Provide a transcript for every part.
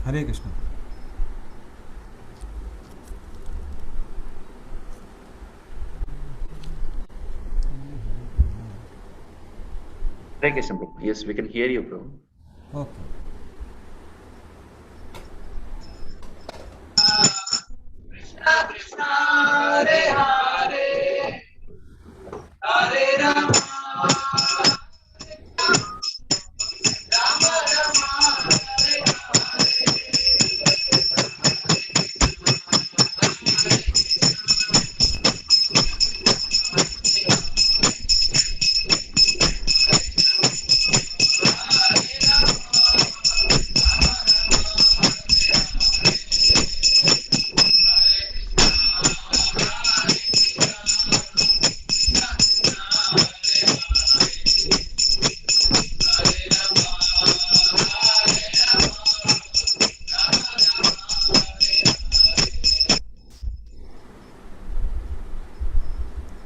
Hare Krishna. Hare Krishna, bro. Yes, we can hear you, bro. Okay.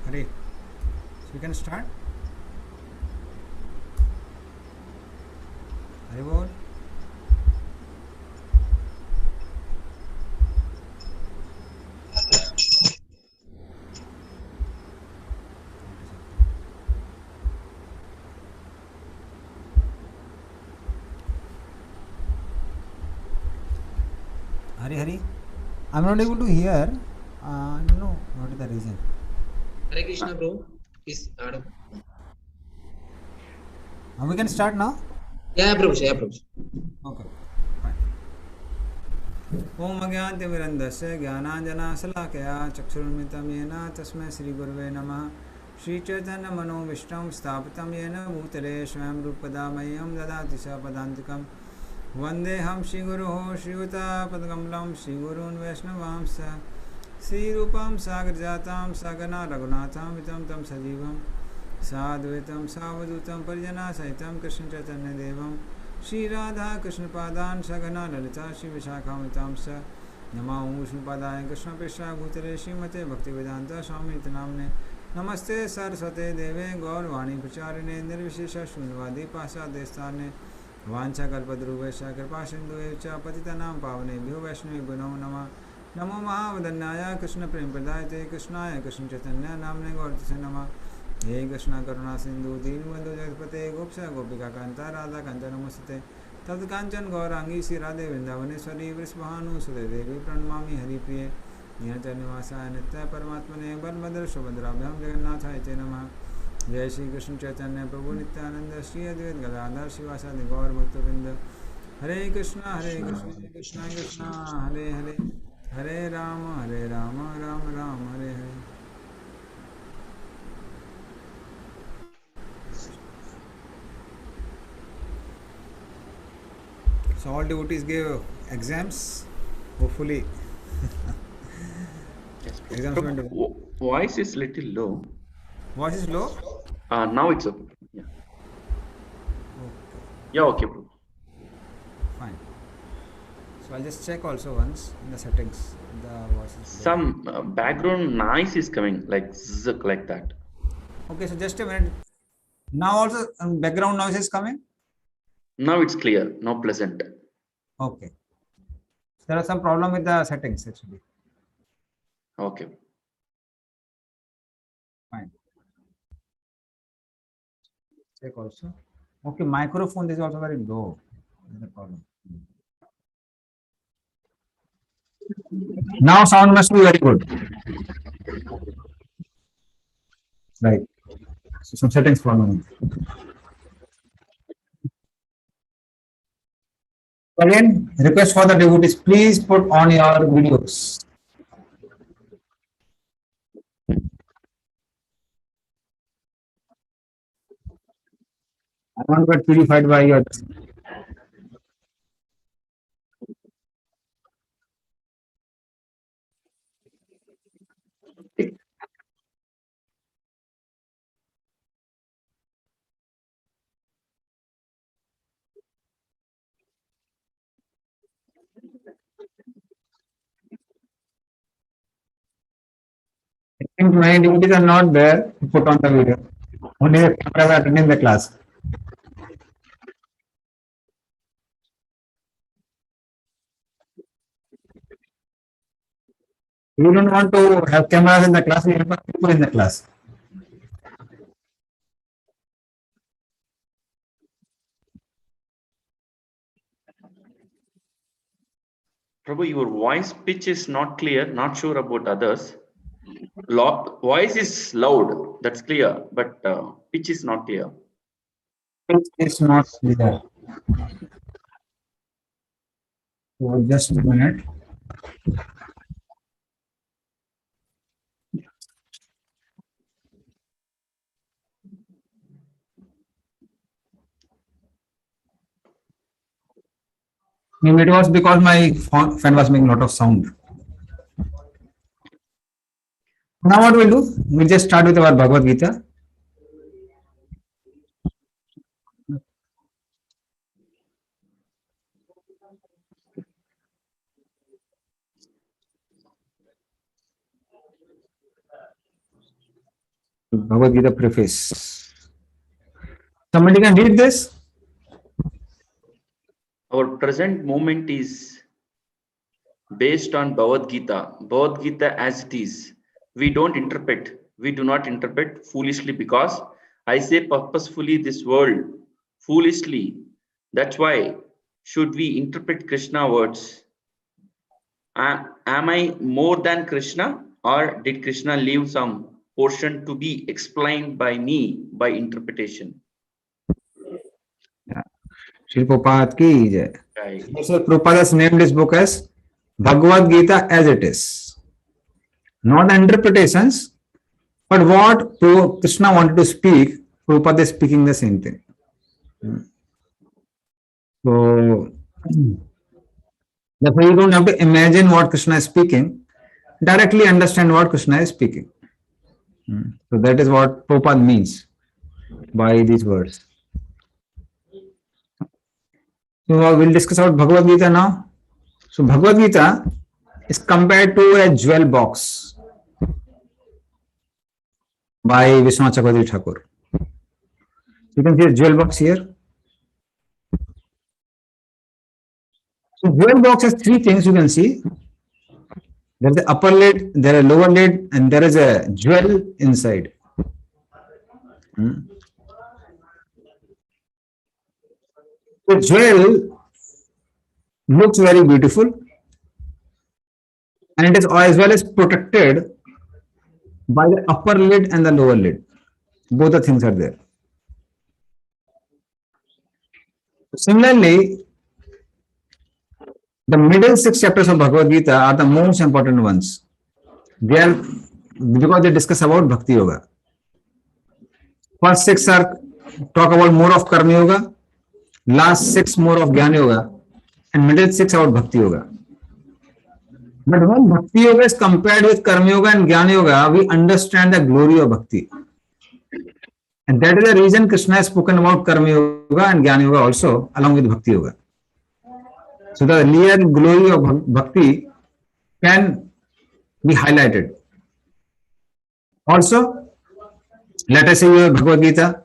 Hare, so we can start. हरे बोल। Hare Hare, I'm not able to hear. I don't know what is the reason. Hare Krishna, bro. Is audible? We can start now. Yeah, Prabhu. Yeah, Prabhu. Okay. ओम अज्ञानतिमिरन्धस्य ज्ञानाञ्जनशलाकया चक्षुरुन्मिलितं येन तस्मै श्रीगुरवे नमः। श्रीचैतन्यमनोभीष्टं स्थापितं येन भूतले स्वयं रूपदा मह्यं ददाति स पदान्तिकं। वन्देऽहं श्रीगुरोः श्रीयुतापदकमलं श्रीगुरून् वैष्णवांश्च श्रीरूपं सागरजातं सगना रघुनाथं वितं तं सजीवं साद्वैतं सावधूतं परिजनसहितं कृष्णचैतन्यदेवं श्री राधा कृष्ण पादान सगना ललिता श्री विशाखामितां स नमो विष्णुपादाय कृष्ण पृष्ठा भूतले श्रीमते भक्तिवेदांत स्वामी नामने नमस्ते सरस्वते देवे गौरवाणी प्रचारिणे निर्विशेष शून्यवादी पाशादेस्थाने वाञ्छाकल्पतरुभ्यश्च कृपा सिन्धुभ्यश्च च पतितानां पावनेभ्यो वैष्णवेभ्यो नमो नमः। नमो महावदन्याय कृष्ण प्रेम प्रदायते कृष्णाय कृष्ण चैतन्य नामने गौरतसे नमः। हे कृष्ण करुणा सिंधु दीनबंधु जगतपते गोप्स गोपिका कांता राधा कांता नमस्ते तद कांचन गौरांगी श्री राधे वृंदावनेश्वरी वृषभानुसुते देवी प्रणमामि हरिप्रिये निवासाय नित्य परमात्मने बलभद्र सुभद्राभ्यां जगन्नाथाय ते नमः। जय श्री कृष्ण चैतन्य प्रभु नित्यानंद श्री अद्वैत गदाधर शिवासादि गौर भक्तवृंद। हरे कृष्णा कृष्णा कृष्णा हरे हरे, हरे Ram Ram Ram Hare Hare. So all devotees gave exams, hopefully. Yes, bro. Exams went well. Voice is little low. Voice is low? Now it's okay. Yeah. Okay, Yeah, okay, bro. fine. So I'll just check also once in the settings. The voice is low. Some background noise is coming, like zzz, like that. Okay, so just a minute. Now also background noise is coming? Now it's clear, now pleasant. Okay. There are some problem with the settings actually. Okay. Fine. Check also. Okay, microphone is also very low. That's the problem. Now sound must be very good. Right. So some settings problem. Again, request for the devotees, please put on your videos. I want to get purified by your. I think many devotees are not there to put on the video. Only the cameras are attending the class. We don't want to have cameras in the class, we have people in the class. Prabhu, your voice pitch is not clear, not sure about others. Voice is loud, that's clear, but pitch is not clear. Pitch is not clear. So just a minute. Maybe it was because my fan was making a lot of sound. Now what we'll do? We'll just start with our Bhagavad Gita. Bhagavad Gita preface. Somebody can read this? Our present moment is based on Bhagavad Gita. Bhagavad Gita as it is. We don't interpret. We do not interpret foolishly, because I say purposefully this world foolishly. That's why should we interpret Krishna words? Am I more than Krishna, or did Krishna leave some portion to be explained by me by interpretation? Srila Prabhupada ki jai. Right. So Prabhupada has named this book as Bhagavad Gita as it is. Not the interpretations, but what Krishna wanted to speak, Prabhupada is speaking the same thing. So, therefore you don't have to imagine what Krishna is speaking, directly understand what Krishna is speaking. So that is what Prabhupada means by these words. So we'll discuss about Bhagavad Gita now. So Bhagavad Gita is compared to a jewel box by Vishwanath Chakravarti Thakur. You can see a jewel box here. So jewel box has three things you can see. There is the upper lid, there is a lower lid, and there is a jewel inside. The jewel looks very beautiful, and it is as well as protected by the upper lid and the lower lid. Both the things are there. Similarly, the middle 6 chapters of Bhagavad Gita are the most important ones. They are because they discuss about Bhakti Yoga. First 6 are talk about more of Karma Yoga, last 6 more of Jnana Yoga, and middle 6 about Bhakti Yoga. But when Bhakti Yoga is compared with Karma Yoga and Jnana Yoga, we understand the glory of Bhakti. And that is the reason Krishna has spoken about Karma Yoga and Jnana Yoga also, along with Bhakti Yoga. So the real glory of Bhakti can be highlighted. Also, let us say you have Bhagavad Gita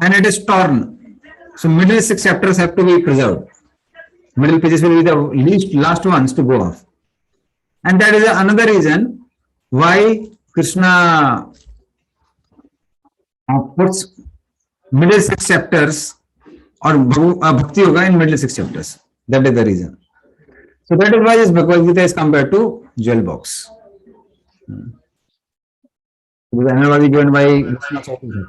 and it is torn. So middle 6 chapters have to be preserved. Middle pages will be the last ones to go off. And that is another reason why Krishna puts middle 6 chapters or Bhakti Yoga in middle 6 chapters. That is the reason. So that is why this Bhagavad Gita is compared to jewel box. The analogy given by Krishna Chaitanya.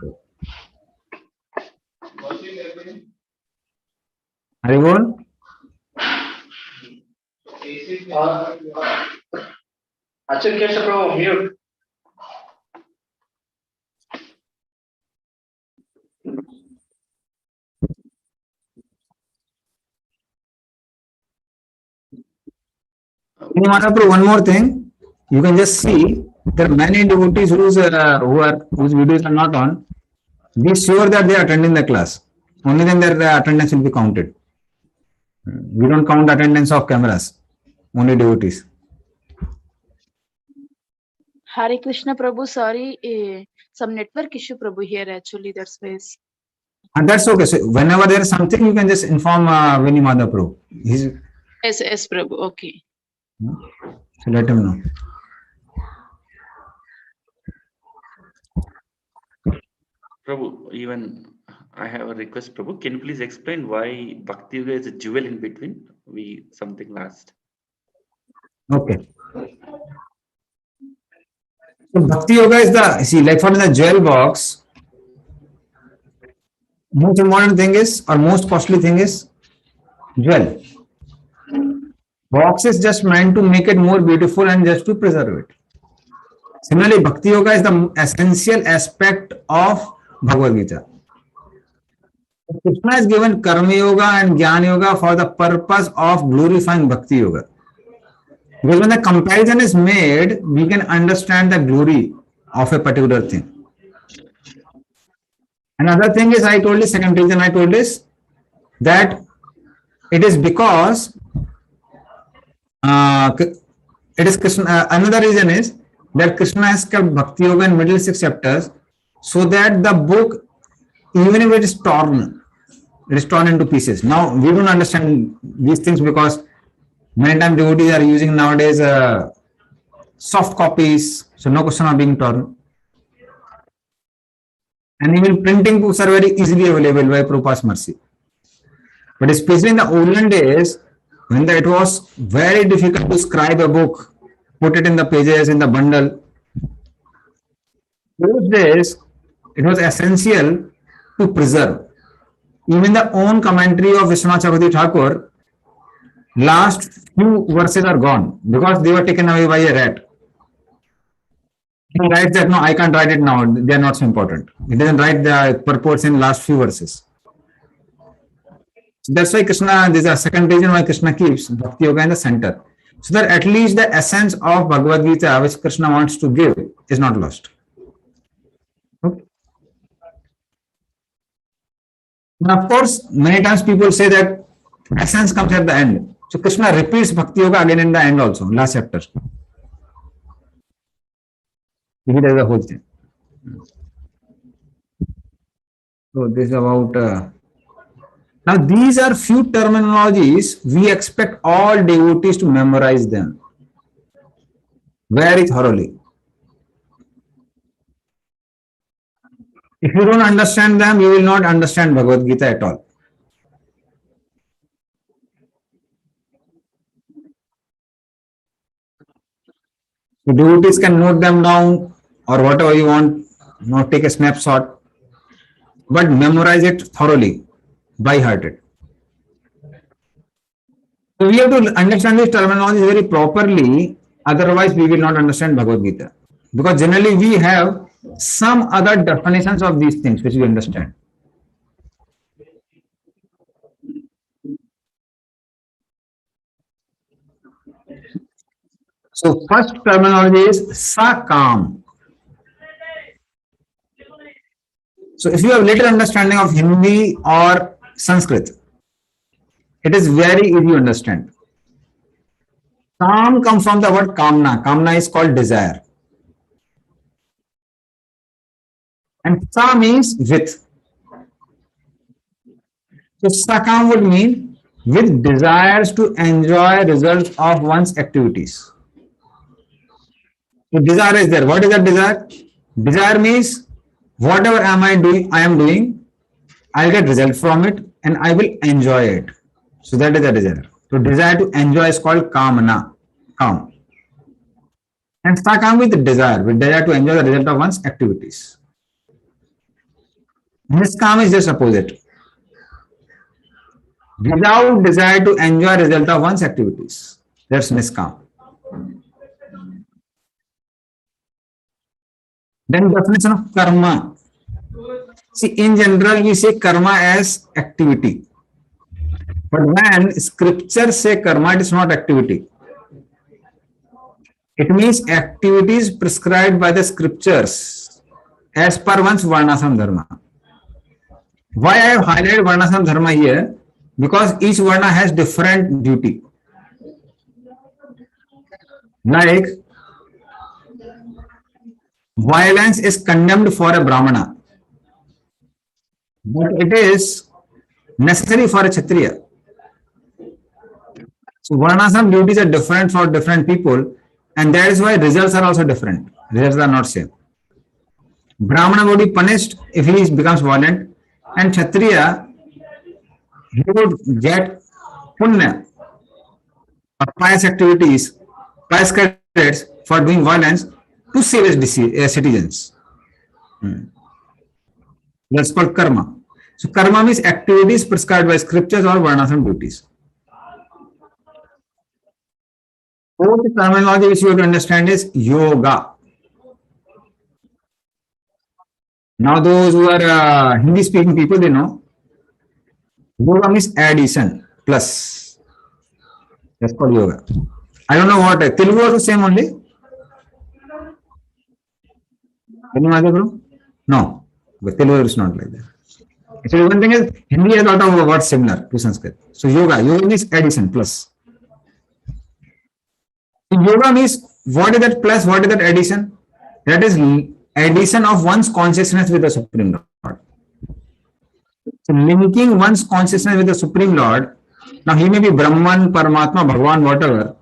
Haribol? Achyut Keshav Prabhu, mute. One more thing, you can just see there are many devotees whose videos are not on. Be sure that they are attending the class. Only then their attendance will be counted. We don't count attendance of cameras, only devotees. Hare Krishna Prabhu, sorry, some network issue Prabhu here actually, that's why. And that's okay. So whenever there is something, you can just inform Vinimada Prabhu. Yes, Prabhu, okay. So let him know. Prabhu, even I have a request, Prabhu. Can you please explain why Bhakti Yoga is a jewel in between? We something last. Okay. So Bhakti Yoga is the, see, like for the jewel box, most important thing is, or most costly thing is jewel. Box is just meant to make it more beautiful and just to preserve it. Similarly, Bhakti Yoga is the essential aspect of Bhagavad Gita. Krishna has given Karma Yoga and Jnana Yoga for the purpose of glorifying Bhakti Yoga. Because when the comparison is made, we can understand the glory of a particular thing. Another thing is, I told you, second reason I told is that it is because it is Krishna. Another reason is that Krishna has kept Bhakti Yoga in middle 6 chapters so that the book, even if it is torn into pieces. Now, we don't understand these things because many times devotees are using nowadays soft copies, so no question of being torn. And even printing books are very easily available by Prabhupada's mercy. But especially in the olden days, when it was very difficult to scribe a book, put it in the pages, in the bundle, those days, it was essential to preserve. Even the own commentary of Vishwanath Chakravarti Thakur, last few verses are gone because they were taken away by a rat. He writes that, no, I can't write it now, they are not so important. He doesn't write the purports in last few verses. So that's why Krishna, this is a second reason why Krishna keeps Bhakti Yoga in the center. So that at least the essence of Bhagavad Gita, which Krishna wants to give, is not lost. Okay. Now, of course, many times people say that essence comes at the end. So Krishna repeats Bhakti Yoga again in the end also, last chapter. He does the whole thing. So this is about... now these are few terminologies, we expect all devotees to memorize them very thoroughly. If you don't understand them, you will not understand Bhagavad Gita at all. So devotees can note them down or whatever you want, take a snapshot, but memorize it thoroughly, by hearted. So we have to understand this terminology very properly, otherwise we will not understand Bhagavad Gita. Because generally we have some other definitions of these things which we understand. So first terminology is Sakam. So if you have little understanding of Hindi or Sanskrit, it is very easy to understand. Kam comes from the word Kamna. Kamna is called desire. And Sa means with. So Sakam would mean with desires to enjoy results of one's activities. So desire is there. What is that desire? Desire means whatever I am doing, I'll get result from it and I will enjoy it. So that is the desire. So desire to enjoy is called Kamana. Kam. And Sakam with desire to enjoy the result of one's activities. Niskam is just opposite. Without desire to enjoy result of one's activities. That's Niskam. Then definition of karma. See, in general, we say karma as activity. But when scriptures say karma, it is not activity. It means activities prescribed by the scriptures as per one's varnasam dharma. Why I have highlighted varnasam dharma here? Because each varna has different duty. Like, violence is condemned for a Brahmana, but it is necessary for a Kshatriya. So Varnasam duties are different for different people. and that is why results are also different. Results are not same. Brahmana would be punished if he becomes violent, and Kshatriya, he would get punya or pious activities, pious credits for doing violence to save his citizens. That's called karma. So karma means activities prescribed by scriptures or varnashram duties. Fourth terminology which you have to understand is yoga. Now those who are Hindi speaking people, they know yoga means addition plus. That's called yoga. I don't know what Telugu also same only. Any other bro? No, but Telugu is not like that. Actually, one thing is Hindi has a lot of words similar to Sanskrit. So yoga means addition plus. Yoga means what is that plus? What is that addition? That is addition of one's consciousness with the Supreme Lord. So linking one's consciousness with the Supreme Lord. Now he may be Brahman, Paramatma, Bhagavan, whatever.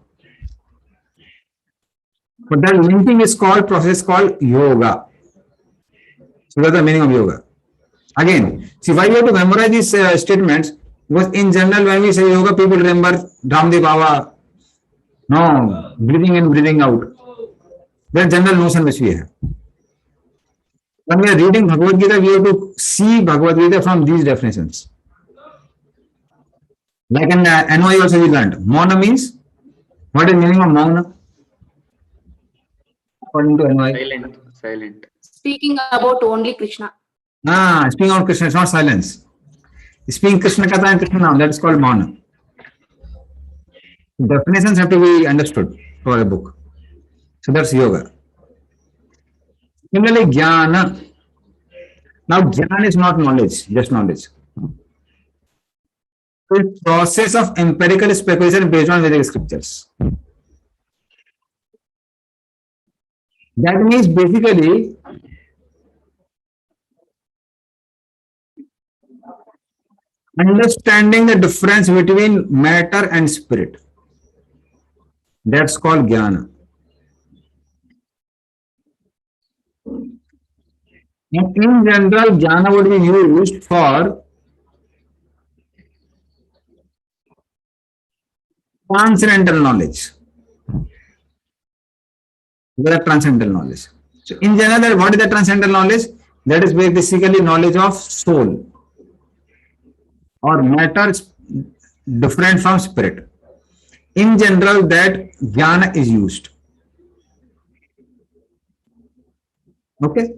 But that linking is called process called yoga. So that's the meaning of yoga. Again, see why we have to memorize these statements, because in general when we say yoga, people remember Ramdev Baba, no, breathing in, breathing out. That's general notion which we have. When we are reading Bhagavad Gita, we have to see Bhagavad Gita from these definitions. Like in NY also we learned. Mauna means, what is the meaning of Mauna? According to NY. Silent. Speaking about only Krishna. Speaking of Krishna, it's not silence. Speaking Krishna Katha and Krishna Naam, that is called Mauna. Definitions have to be understood for a book. So that's yoga. Similarly, jnana. Now, jnana is not knowledge, just knowledge. It's process of empirical speculation based on Vedic scriptures. That means basically understanding the difference between matter and spirit. That's called jnana. In general, jnana would be used for transcendental knowledge. What is transcendental knowledge? So, in general, what is the transcendental knowledge? That is basically knowledge of soul or matter different from spirit. In general, that jnana is used. Okay?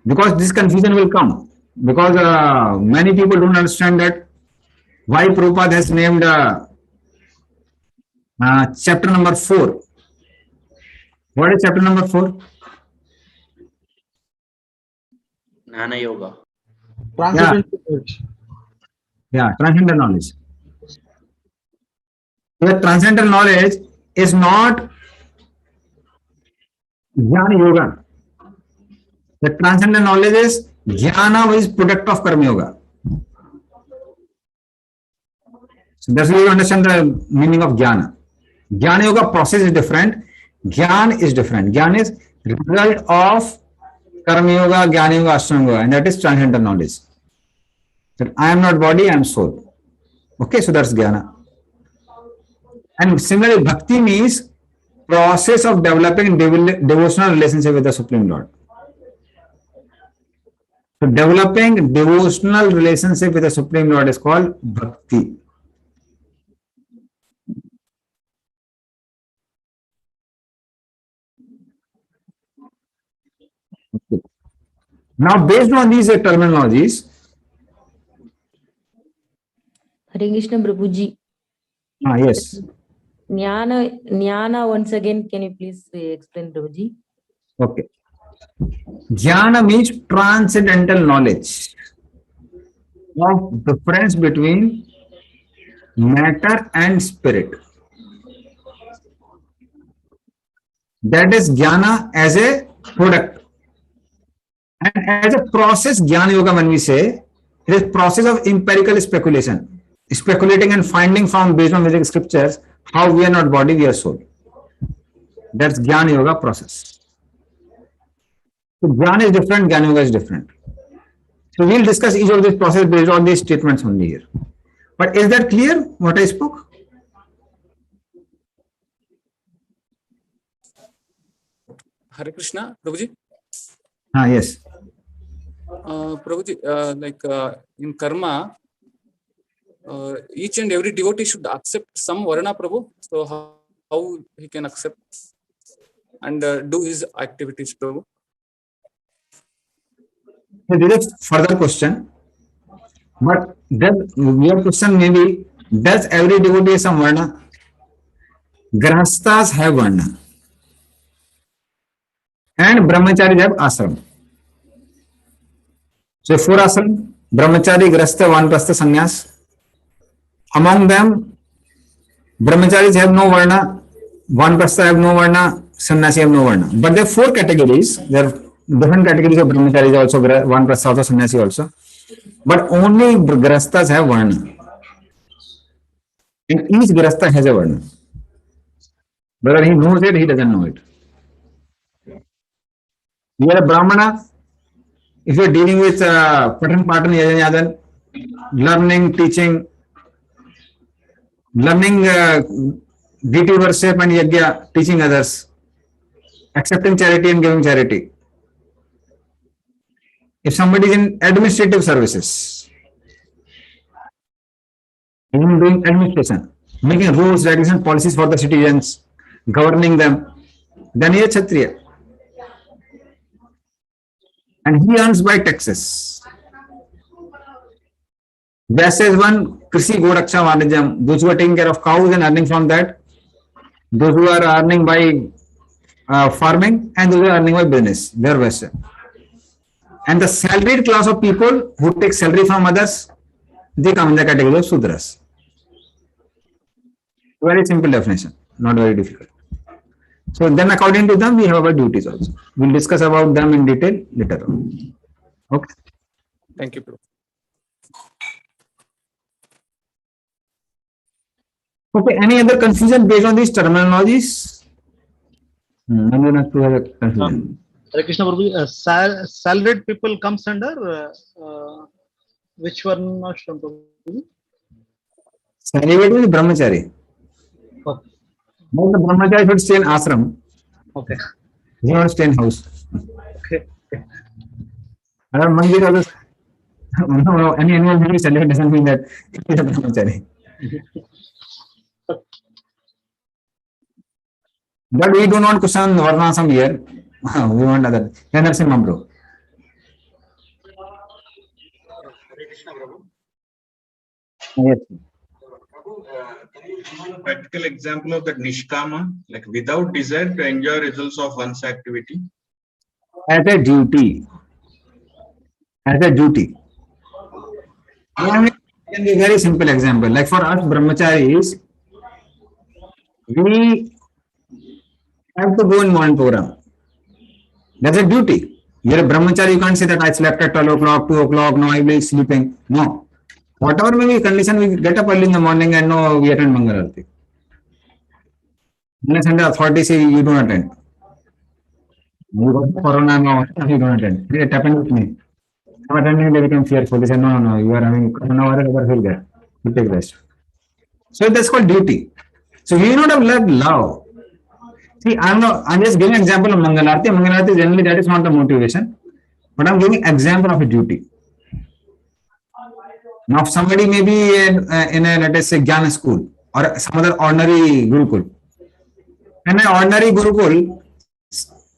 Because this confusion will come. Because many people don't understand that why Prabhupada has named chapter number 4. What is chapter number 4? Jnana Yoga. Yeah, transcendental knowledge. The transcendental knowledge is not Jnana Yoga. The transcendental knowledge is Jnana, which is product of Karma Yoga. So that's why you understand the meaning of Jnana. Jnana Yoga process is different. Jnana is different. Jnana is result of Karma Yoga, Jnana Yoga, Ashtanga Yoga, and that is transcendental knowledge. That I am not body, I am soul. Okay, so that's Jnana. And similarly, Bhakti means process of developing devotional relationship with the Supreme Lord. So developing devotional relationship with the Supreme Lord is called Bhakti. Okay. Now, based on these terminologies, Hare Krishna Prabhuji. yes. Jnana once again, can you please explain, Prabhuji? Okay. Jnana means transcendental knowledge of difference between matter and spirit. That is jnana as a product. And as a process, Jnana Yoga, when we say, it is process of empirical speculation, speculating and finding from based on Vedic scriptures how we are not body, we are soul. That's Jnana Yoga process. So Jnana is different, Jnana Yoga is different. So we'll discuss each of these processes based on these statements only here. But is that clear what I spoke? Hare Krishna, Prabhuji. Yes. Prabhuji, in karma, each and every devotee should accept some varna, Prabhu. So how he can accept and do his activities, Prabhu? So there is further question, but your question may be, does every devotee have some varna? Grahasthas have varna and brahmacharis have ashram. So 4 ashram, brahmachari, grahastha, vanprastha, sannyas. Among them, brahmacharis have no varna, vanprastha have no varna, sannyasi have no varna. But there are 4 categories. There are different categories of brahmacharis also, vanprastha also, sannyasi also. But only grahasthas have varna. And each grahastha has a varna. Whether he knows it, he doesn't know it. You are a brahmana. If you are dealing with Patan Patan Yajan, learning, teaching, learning deity worship and yajna, teaching others, accepting charity and giving charity. If somebody is in administrative services, even doing administration, making rules, regulations, policies for the citizens, governing them, then he is Kshatriya. And he earns by taxes. Vyasa is one, Krishi Goraksha Vanijam, those who are taking care of cows and earning from that, those who are earning by farming, and those who are earning by business, they are Vyasa. And the salaried class of people who take salary from others, they come in the category of Sudras. Very simple definition, not very difficult. So then according to them, we have our duties also. We'll discuss about them in detail later on. Okay. Thank you, Prabhu. Okay, any other confusion based on these terminologies? I'm not to have a confusion. Hare Krishna Prabhu, salaried people comes under which one? Prabhu? Salaried is brahmachari. Okay. But the brahmachari should stay in ashram. Okay. He should stay in house. Okay. Other mandir also, no, any animal being salaried doesn't mean that he is a brahmachari. But we do not question varnasam here. We want other. Narasimha bro. Hare Krishna Prabhu. Yes. Prabhu, can you give a practical example of that nishkama, like without desire to enjoy results of one's activity? As a duty. As a duty. Can be a very simple example. Like for us brahmacharis, we have to go in morning program. That's a duty. You're a brahmachari, you can't say that I slept at 12 o'clock, 2 o'clock, no, I will be sleeping. No. Whatever may be condition, we get up early in the morning and no, we attend Mangal Arati. Unless under authority say you don't attend. You got corona now, you don't attend. It happened with me. I'm attending, they become fearful. They say, no, you are having coronavirus, never feel that. You take rest. So that's called duty. So we not have left love. See, I'm just giving an example of Mangalarti. Mangalarti generally that is not the motivation, but I'm giving example of a duty. Now, if somebody may be in a, let us say, Jnana school or some other ordinary Gurukul. In an ordinary Gurukul,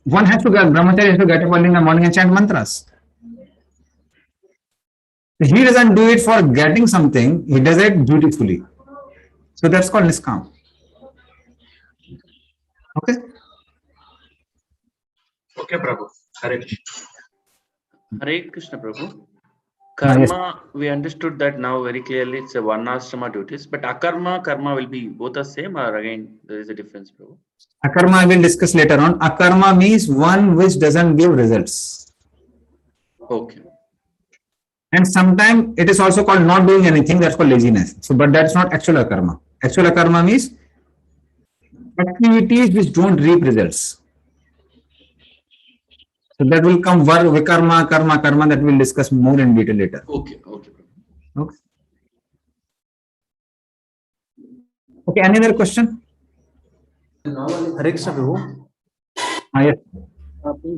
one has to get, brahmachari has to get up early in the morning and chant mantras. He doesn't do it for getting something, he does it dutifully. So that's called niskam. Okay? Okay, Prabhu. Hare Krishna. Hare Krishna Prabhu. Karma, we understood that now very clearly. It's a varnashrama duties, but akarma, karma will be both the same, or again there is a difference, Prabhu? Akarma I will discuss later on. Akarma means one which doesn't give results. Okay. And sometimes it is also called not doing anything, that's called laziness. So, but that's not actual akarma. Actual akarma means activities which don't reap results. So that will come vikarma, karma that we'll discuss more in detail later. Okay, okay. Okay. Okay, any other question? Hare Krishna Prabhu. Yes.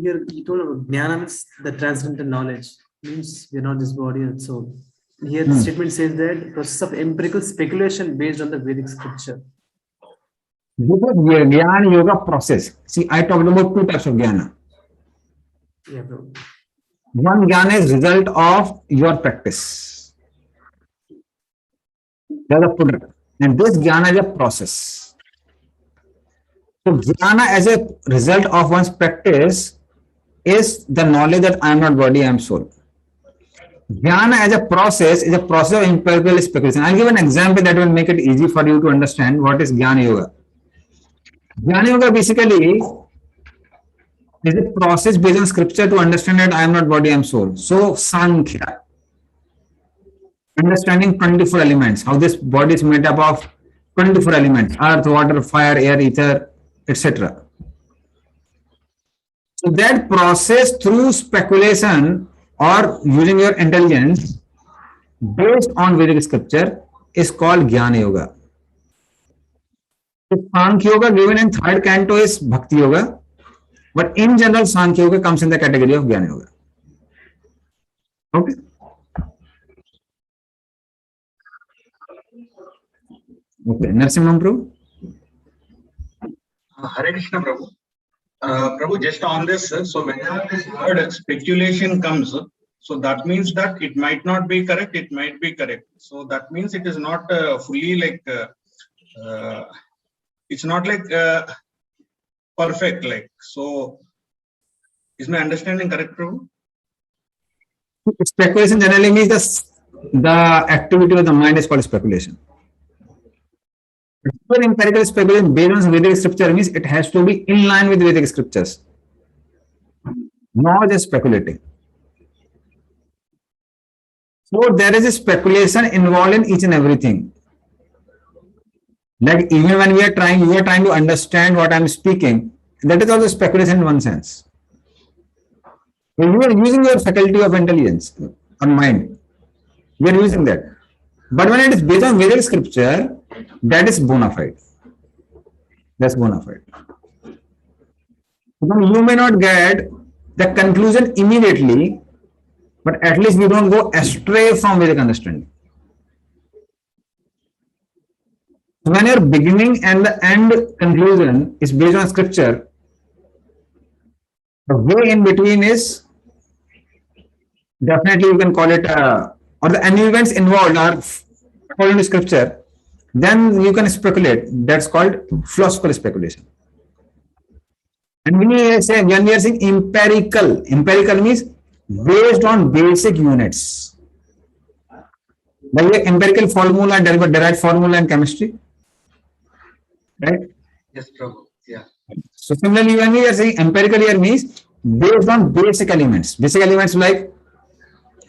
Here you told about jnana means the transcendental knowledge, means we are not this body and soul. Here the statement says that process of empirical speculation based on the Vedic scripture. This is Jnana Yoga process. See, I talked about two types of Jnana. Yeah, bro. One Jnana is result of your practice. That's a product. And this Jnana is a process. So Jnana as a result of one's practice is the knowledge that I am not body, I am soul. Jnana as a process is a process of empirical speculation. I'll give an example that will make it easy for you to understand what is Jnana Yoga. Jnana Yoga basically is a process based on scripture to understand that I am not body, I am soul. So Sankhya, understanding 24 elements, how this body is made up of 24 elements, earth, water, fire, air, ether, etc. So that process through speculation or using your intelligence based on Vedic scripture is called Jnana Yoga. So Sankhya Yoga given in third canto is Bhakti Yoga, but in general Sankhya Yoga comes in the category of Jnana Yoga. Okay. Okay, Narasimham Prabhu. Hare Krishna Prabhu. Prabhu, just on this, so whenever this word speculation comes, so that means that it might not be correct, it might be correct. So that means it is not fully like, it's not like perfect, like, so is my understanding correct, Prabhu? Speculation generally means the activity of the mind is called speculation. Pure empirical speculation based on Vedic scripture means it has to be in line with Vedic scriptures, not just speculating. So there is a speculation involved in each and everything. Like even when you are trying to understand what I am speaking, that is also speculation in one sense. When you are using your faculty of intelligence or mind, you are using that. But when it is based on Vedic scripture, that is bona fide. That's bona fide. You may not get the conclusion immediately, but at least you don't go astray from Vedic understanding. When your beginning and the end conclusion is based on scripture, the way in between is definitely you can call it or the any events involved are according to scripture, then you can speculate. That's called philosophical speculation. And when we are saying empirical means based on basic units. Like empirical formula, derived formula in chemistry. Right? Yes, Prabhu. Yeah. So similarly, when we are saying empirical here means based on basic elements. Basic elements like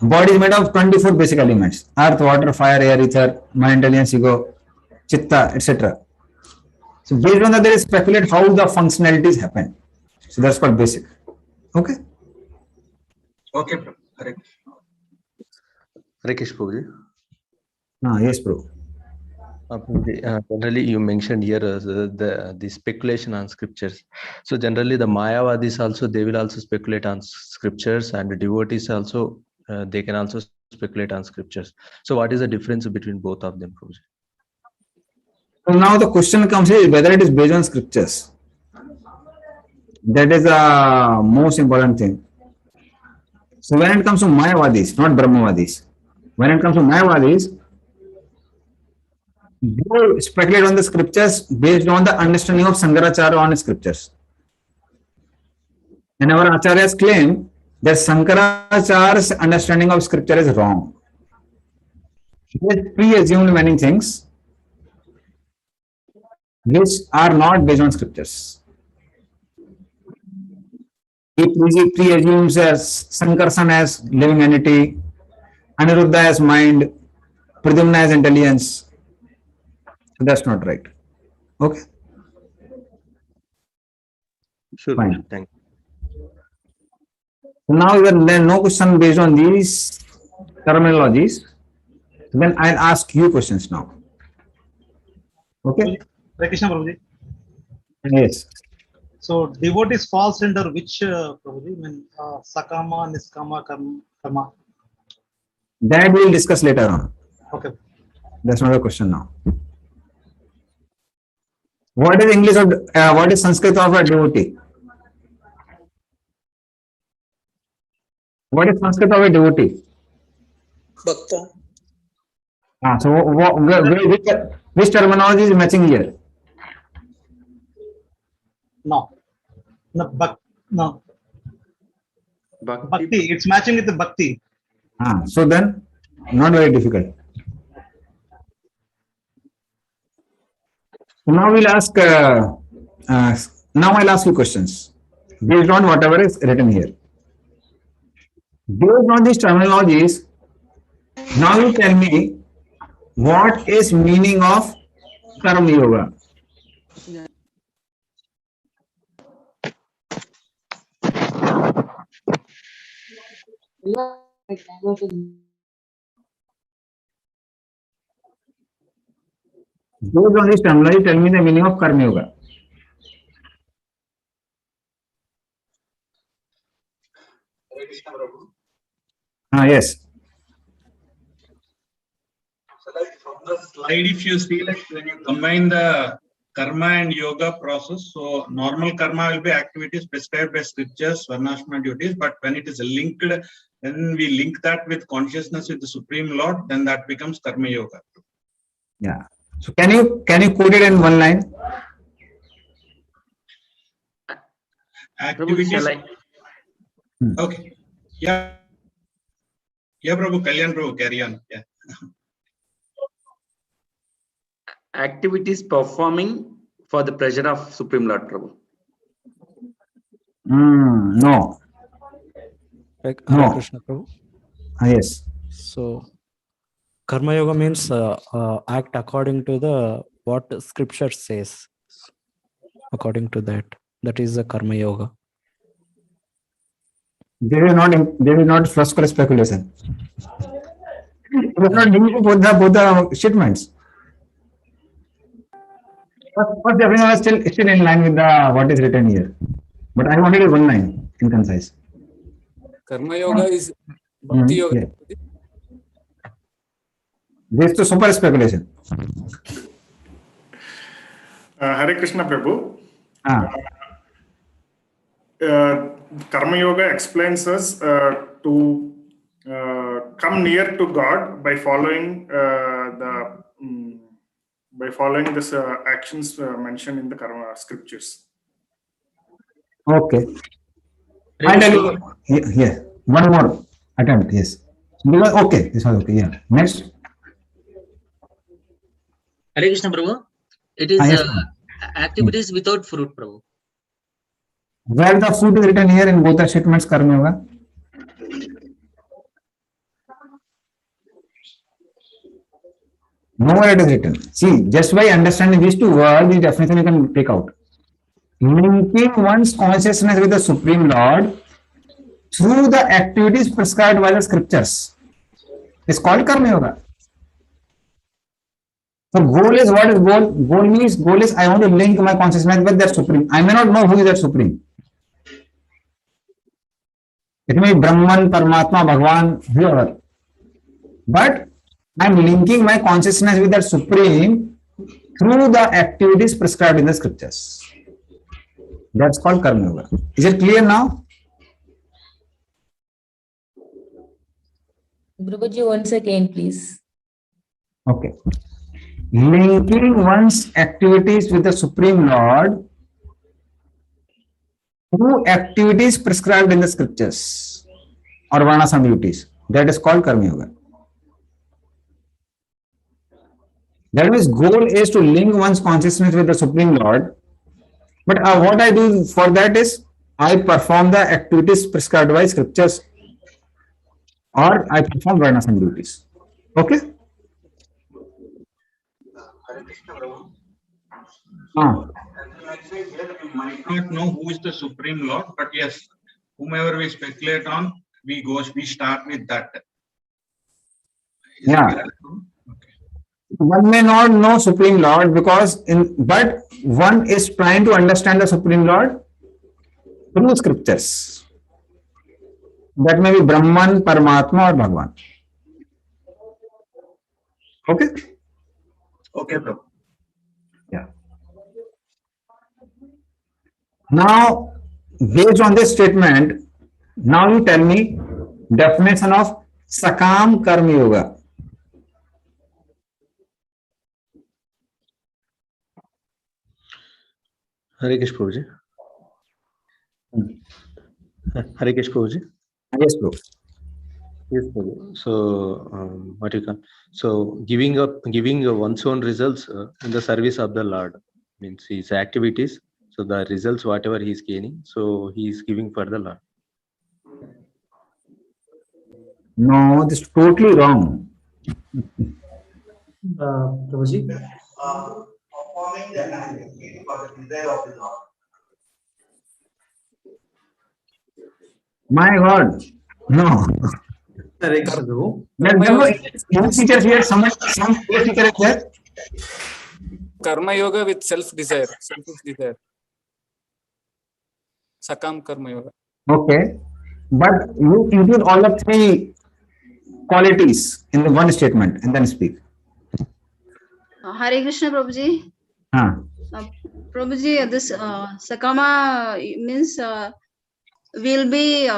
body is made of 24 basic elements: earth, water, fire, air, ether, mind, intelligence, ego, chitta, etc. So based on that, they speculate how the functionalities happen. So that's called basic. Okay. Okay, Prabhu. Hare Krishna. Hare Krishna Prabhuji. Yes, Prabhu. Generally, you mentioned here the speculation on scriptures. So generally, the Mayavadis also, they will also speculate on scriptures, and the devotees also, they can also speculate on scriptures. So what is the difference between both of them, Prabhuji? So now the question comes is whether it is based on scriptures. That is the most important thing. So when it comes to Mayavadis, not Brahmavadis, when it comes to Mayavadis, they speculate on the scriptures based on the understanding of Sankaracharya on scriptures. And our acharyas claim that Sankaracharya's understanding of scripture is wrong. He has pre-assumed many things which are not based on scriptures. He pre-assumes as Sankarsana as living entity, Aniruddha as mind, Pradyumna as intelligence. That's not right. Okay. Sure. Fine. Thank So now there are no question based on these terminologies. Then I'll ask you questions now. Okay? Hare Krishna Prabhuji. Yes. So devotees falls under which Prabhuji? I mean, sakama, niskama, karma. That we'll discuss later on. Okay. That's not a question now. What is English of what is Sanskrit of a devotee? What is Sanskrit of a devotee? Bhakta. So which terminology is matching here? No. No. Bhakti. It's matching with the bhakti. So then, not very difficult. Now we'll ask. Now I'll ask you questions based on whatever is written here. Based on these terminologies, now you tell me what is meaning of Karma Yoga. Based on this terminology, tell me the meaning of Karma Yoga. Yes. So like from the slide, if you see, like when you combine the karma and yoga process, so normal karma will be activities prescribed by scriptures, varnashram duties, but when it is linked, when we link that with consciousness with the Supreme Lord, then that becomes karma yoga. Yeah. So can you quote it in one line? Activities. Shall I? Okay. Yeah. Yeah, Prabhu. Kalyan Prabhu, carry on. Yeah. Activities performing for the pleasure of Supreme Lord Prabhu. No. Hare No. Krishna Prabhu. Yes. So, Karma Yoga means act according to the what Scripture says. According to that, that is the Karma Yoga. There is not philosophical speculation. We are not linking both the statements. First, everyone is still in line with the what is written here. But I wanted one line in concise. Karma Yoga is Bhakti Yoga. Yeah. This is super speculation. Hare Krishna Prabhu. Karma Yoga explains us to come near to God by following this actions mentioned in the Karma scriptures. Okay. I tell you. Yeah. One more attempt. Yes. Because okay. This was okay. Yeah. Next. Hare Krishna Prabhu. It is Yes, activities without fruit, Prabhu. Where the fruit is written here in both the statements, Karma Yoga? Nowhere it is written. See, just by understanding these two words, the definition you can take out. Linking one's consciousness with the Supreme Lord through the activities prescribed by the scriptures is called Karma Yoga. So goal is what is goal? Goal is I want to link my consciousness with that Supreme. I may not know who is that Supreme. It may be Brahman, Paramatma, Bhagwan, whoever. But I am linking my consciousness with that Supreme through the activities prescribed in the scriptures. That's called Karma Yoga. Is it clear now? Guruji, once again, please. Okay. Linking one's activities with the Supreme Lord through activities prescribed in the scriptures or varnashram duties. That is called Karma Yoga. That means goal is to link one's consciousness with the Supreme Lord. But what I do for that is I perform the activities prescribed by scriptures or I perform varnashram duties. Okay? We might not know who is the Supreme Lord, but yes, whomever we speculate on, we start with that. Yeah. One may not know Supreme Lord but one is trying to understand the Supreme Lord through scriptures. That may be Brahman, Paramatma, or Bhagwan. Okay? Okay, Prabhu. Yeah. Now, based on this statement, now you tell me definition of Sakam Karma Yoga. Hare Krishna Prabhuji. Hare Krishna Prabhuji. Yes, Prabhu. Yes, Prabhu. So, what you can, so giving one's own results in the service of the Lord means his activities. So the results, whatever he is gaining, so he is giving for the Lord. No, this is totally wrong. Prabhuji. Performing the activity for the desire of the Lord. My God, no. Hare Krishna Prabhu. Some teachers here, some teacher is there. Karma yoga with self-desire, selfish desire. Sakam karma yoga. Okay, but you include all the three qualities in the one statement and then speak. Hare Krishna Prabhuji. Prabhuji, this Sakama means we'll be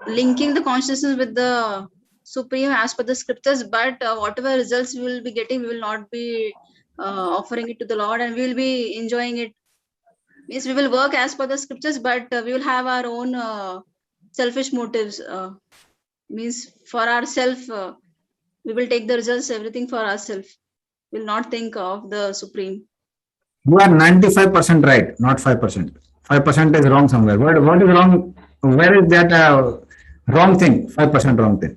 linking the consciousness with the Supreme as per the scriptures, but whatever results we will be getting, we will not be offering it to the Lord, and we will be enjoying it. Means we will work as per the scriptures, but we will have our own selfish motives. Means for ourselves, we will take the results, everything for ourselves. We will not think of the Supreme. You are 95% right, not 5%. 5% is wrong somewhere. What is wrong? Where is that wrong thing? 5% wrong thing.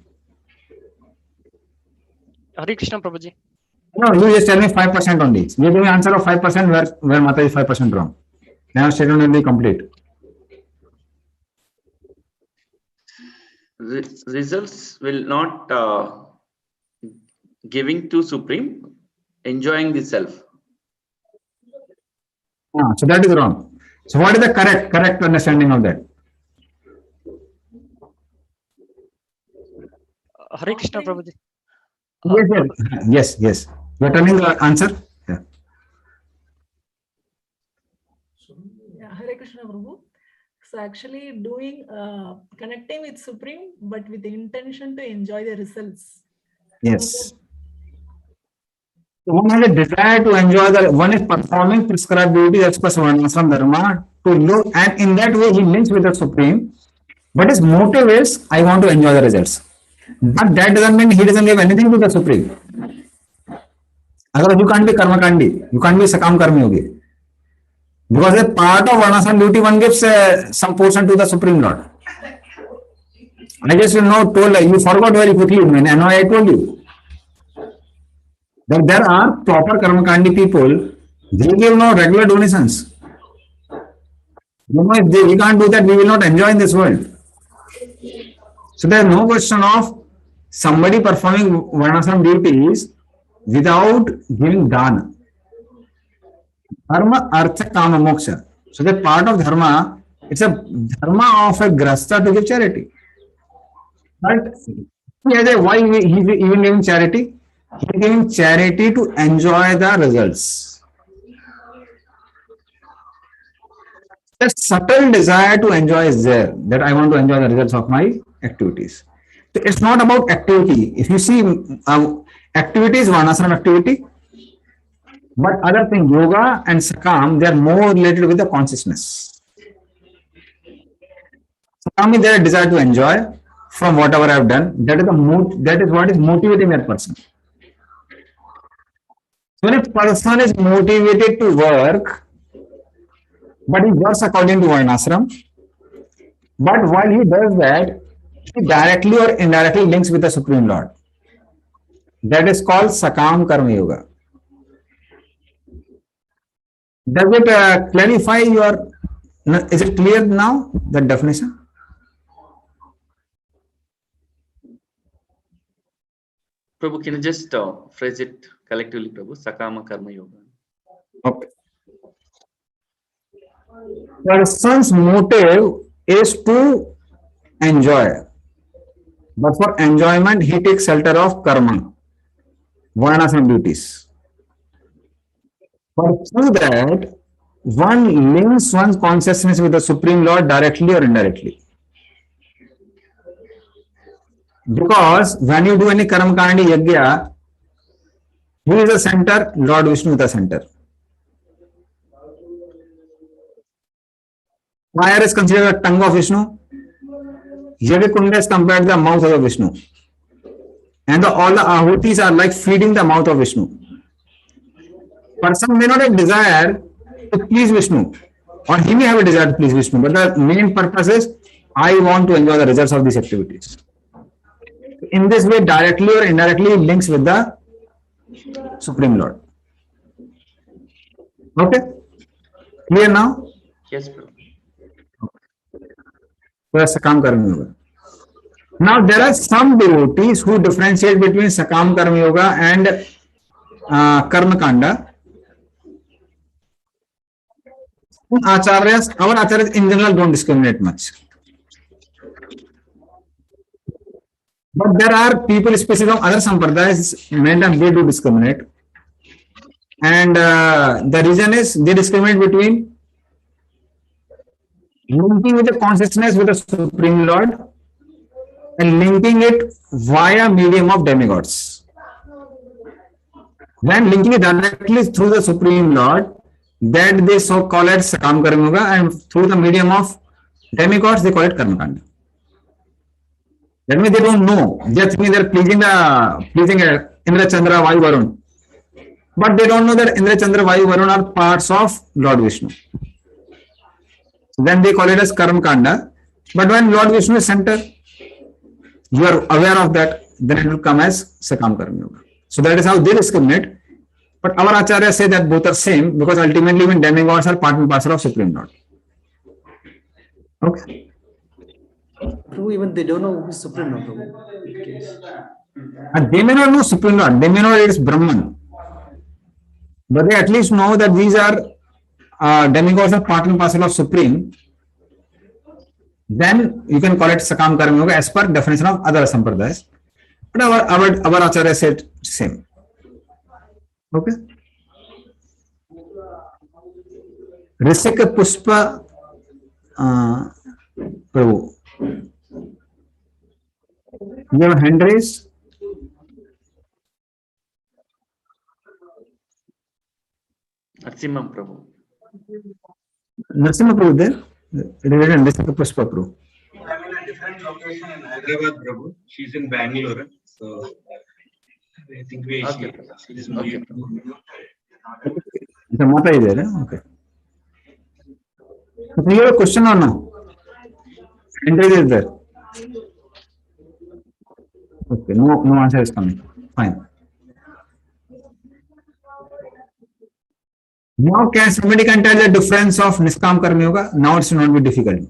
Hare Krishna Prabhuji. No, you just tell me 5% only. You give me answer of 5% where Mata is 5% wrong. Now statement will be complete. Results will not giving to Supreme, enjoying the self. So that is wrong. So what is the correct understanding of that? Hare Krishna Prabhuji. Yes. You are telling the answer? Yeah. Hare Krishna Prabhu. So actually doing connecting with Supreme, but with the intention to enjoy the results. Yes. So one has a desire to enjoy one is performing prescribed duty as per Varnashram Dharma to look, and in that way he links with the Supreme. But his motive is, I want to enjoy the results. But that doesn't mean he doesn't give anything to the Supreme. Otherwise, you can't be Karma Kandi, you can't be Sakam Karmi Yogi. Because a part of Varnashram duty, one gives some portion to the Supreme Lord. I just told you forgot very quickly, and I told you. That there are proper Karmakandi people, they give no regular donations. If we can't do that, we will not enjoy in this world. So there is no question of somebody performing Varnashram duties without giving dana. Dharma, artha, kama, moksha. So the part of dharma, it's a dharma of a grasta to give charity. But why he is even giving charity? He is giving charity to enjoy the results. The subtle desire to enjoy is there, that I want to enjoy the results of my activities. So it's not about activity. If you see activity is Varnashram activity, but other thing, yoga and Sakam, they are more related with the consciousness. Sakam is their desire to enjoy from whatever I have done. That is what is motivating that person. So when a person is motivated to work, but he works according to Varnashram, but while he does that, he directly or indirectly links with the Supreme Lord. That is called Sakam Karma Yoga. Does it clarify your? Is it clear now, the definition? Prabhu, can you just phrase it collectively, Prabhu? Sakama Karma Yoga. Okay. Person's motive is to enjoy, but for enjoyment he takes shelter of karma, varnas and duties. But through that, one links one's consciousness with the Supreme Lord directly or indirectly. Because when you do any karma kandi yajna, who is the center? Lord Vishnu is the center. Fire is considered the tongue of Vishnu. Yajna is compared to the mouth of Vishnu. And all the ahutis are like feeding the mouth of Vishnu. Person may not have desire to please Vishnu, or he may have a desire to please Vishnu, but the main purpose is, I want to enjoy the results of these activities. In this way, directly or indirectly, it links with the Supreme Lord. Okay? Clear now? Yes, Prabhu. Sakam Karma Yoga. Now, there are some devotees who differentiate between Sakam Karma Yoga and Karma Kanda. Acharyas, our acharyas in general don't discriminate much. But there are people, especially from other sampradayas, many times they do discriminate. And the reason is they discriminate between linking with the consciousness with the Supreme Lord and linking it via medium of demigods. When linking it directly through the Supreme Lord, that they so call it Sakam Karma Yoga, and through the medium of demigods, they call it Karma Kanda. That means they don't know. They think they are pleasing Indra, Chandra, Vayu, Varun. But they don't know that Indra, Chandra, Vayu, Varun are parts of Lord Vishnu. So then they call it as Karma Kanda. But when Lord Vishnu is center, you are aware of that, then it will come as Sakam Karma Yoga. So that is how they discriminate. But our Acharya say that both are same, because ultimately even demigods are part and parcel of Supreme Lord. Okay. Prabhu, even they don't know who is Supreme Lord. Okay. And they may not know Supreme Lord, they may know it is Brahman. But they at least know that these are demigods are part and parcel of Supreme. Then you can call it Sakam Karma Yoga as per definition of other sampradayas. But our Acharya said same. Okay. Risika Pushpa Prabhu. You have a hand raised? Narasimha Prabhu. Narasimha Prabhu there? Risika Pushpa Prabhu. I'm in a different location in Hyderabad, Prabhu. She's in Bangalore. So I think she's moving. The Mata is there, okay. So you have a question or no? Hand raised is there. Okay, no answer is coming. Fine. Now somebody can tell the difference of Niskam Karma Yoga? Now it should not be difficult.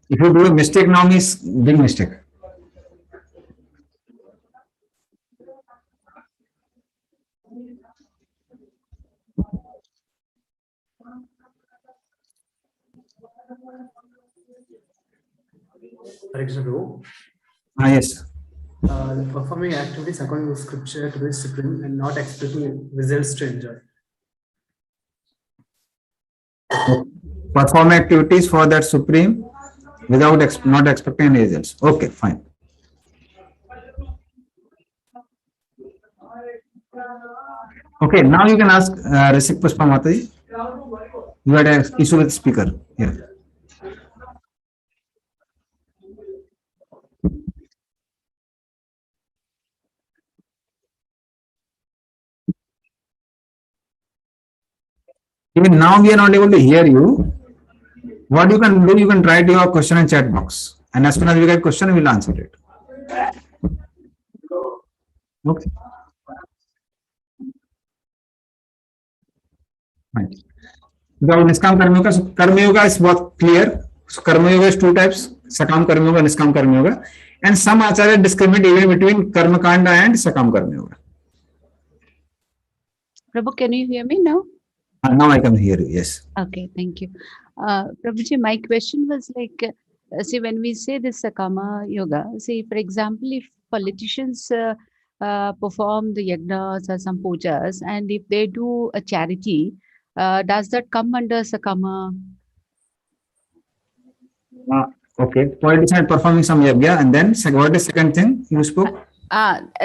If you do a mistake now, means big mistake. Yes. Performing activities according to scripture to the Supreme and not expecting results to enjoy. Perform activities for that Supreme without not expecting any results. Okay, fine. Okay, now you can ask Risik Pushpa Mataji. You had an issue with speaker. Yeah. Even now we are not able to hear you. What you can do, you can write your question in chat box. And as soon as we get question, we will answer it. Okay. Right. About Niskam Karma Yoga. So Karma Yoga is what clear. So Karma Yoga is two types: Sakam Karma Yoga, Niskam Karma Yoga. And some Acharya discriminate even between Karma Kanda and Sakam Karma Yoga. Prabhu, can you hear me now? Now I can hear you. Yes. Okay, thank you. Prabhuji, my question was like, see, when we say this Sakama Yoga, see, for example, if politicians perform the yagnas or some pujas, and if they do a charity, does that come under Sakama? Okay. Politician performing some yagya, and then what is the second thing you spoke?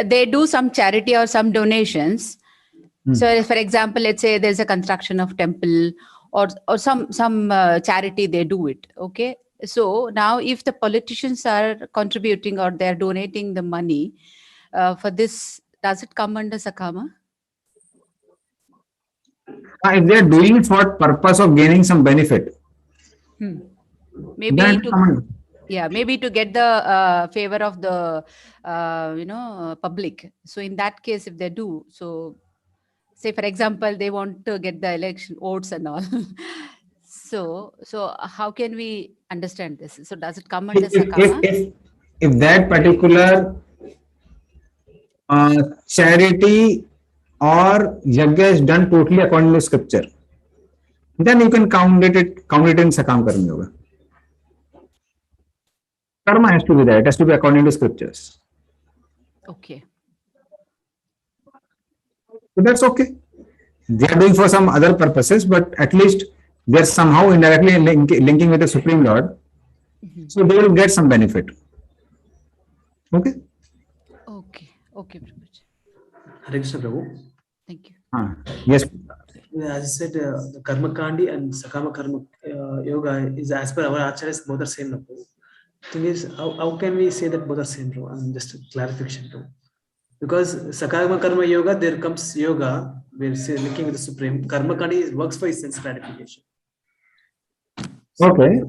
They do some charity or some donations. So, for example, let's say there's a construction of temple or some charity, they do it. Okay. So now if the politicians are contributing or they're donating the money for this, does it come under Sakama? If they're doing it for purpose of gaining some benefit. Maybe to, maybe to get the favor of the, public. So in that case, if they do, so say, for example, they want to get the election votes and all. So how can we understand this? So does it come under Sakama? If that particular charity or yajna is done totally according to scripture, then you can count it in Sakam Karma Yoga. Karma has to be there. It has to be according to scriptures. Okay. So that's okay. They are doing for some other purposes, but at least they are somehow indirectly linking with the Supreme Lord. So they will get some benefit. Okay? Okay. Okay, Prabhuji. Hare Krishna, Prabhu. Thank you. Yes. As I said, the Karma Kandi and Sakama Karma Yoga is as per our acharyas, both are same. No? Thing is, how can we say that both are same, bro? And just a clarification, bro. Because Sakama Karma Yoga, there comes yoga, we're linking with the Supreme. Karma Kandi works for his sense gratification. So Okay.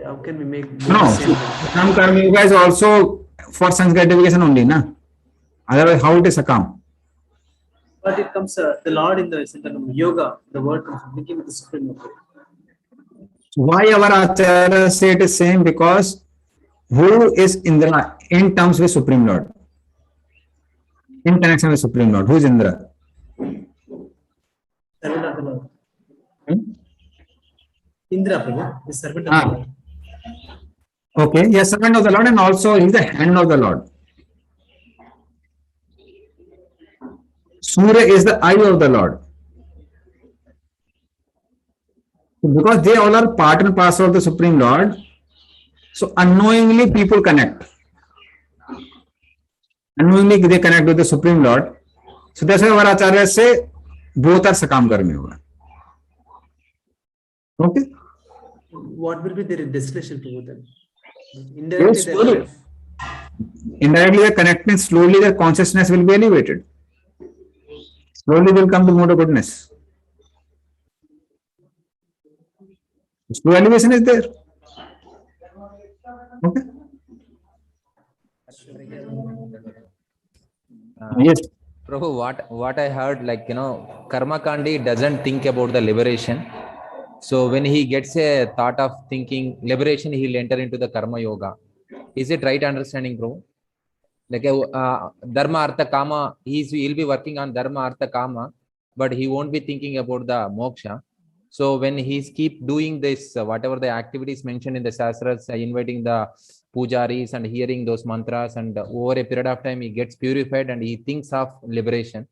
how can we make No, Sakam Karma Yoga is also for sense gratification only, na? Otherwise, how it is Sakam? But it comes, the Lord in the center of yoga, the word comes linking with the Supreme Lord. Why our Acharya say it is same? Because who is Indra in terms with Supreme Lord? In connection with Supreme Lord, who is Indra? Servant of the Lord. Indra, Prabhu, the servant of the Lord. Okay, yes, servant of the Lord, and also he is the hand of the Lord. Surya is the eye of the Lord. Because they all are part and parcel of the Supreme Lord, so unknowingly people connect. Unknowingly they connect with the Supreme Lord. So that's why our Acharya say both are Sakam Karma Yoga. Okay? What will be their destination, Prabhu, then? Yes, slowly. Indirectly they are connecting, slowly their consciousness will be elevated. Slowly they will come to mode of goodness. Slow elevation is there. Okay. Yes. Prabhu, what I heard, like, Karma Kandi doesn't think about the liberation. So when he gets a thought of thinking liberation, he'll enter into the Karma Yoga. Is it right understanding, Prabhu? Like Dharma, Artha, Kama, he'll be working on Dharma, Artha, Kama, but he won't be thinking about the moksha. So when he's keep doing this, whatever the activities mentioned in the Shastras, inviting the pujaris and hearing those mantras, and over a period of time, he gets purified and he thinks of liberation.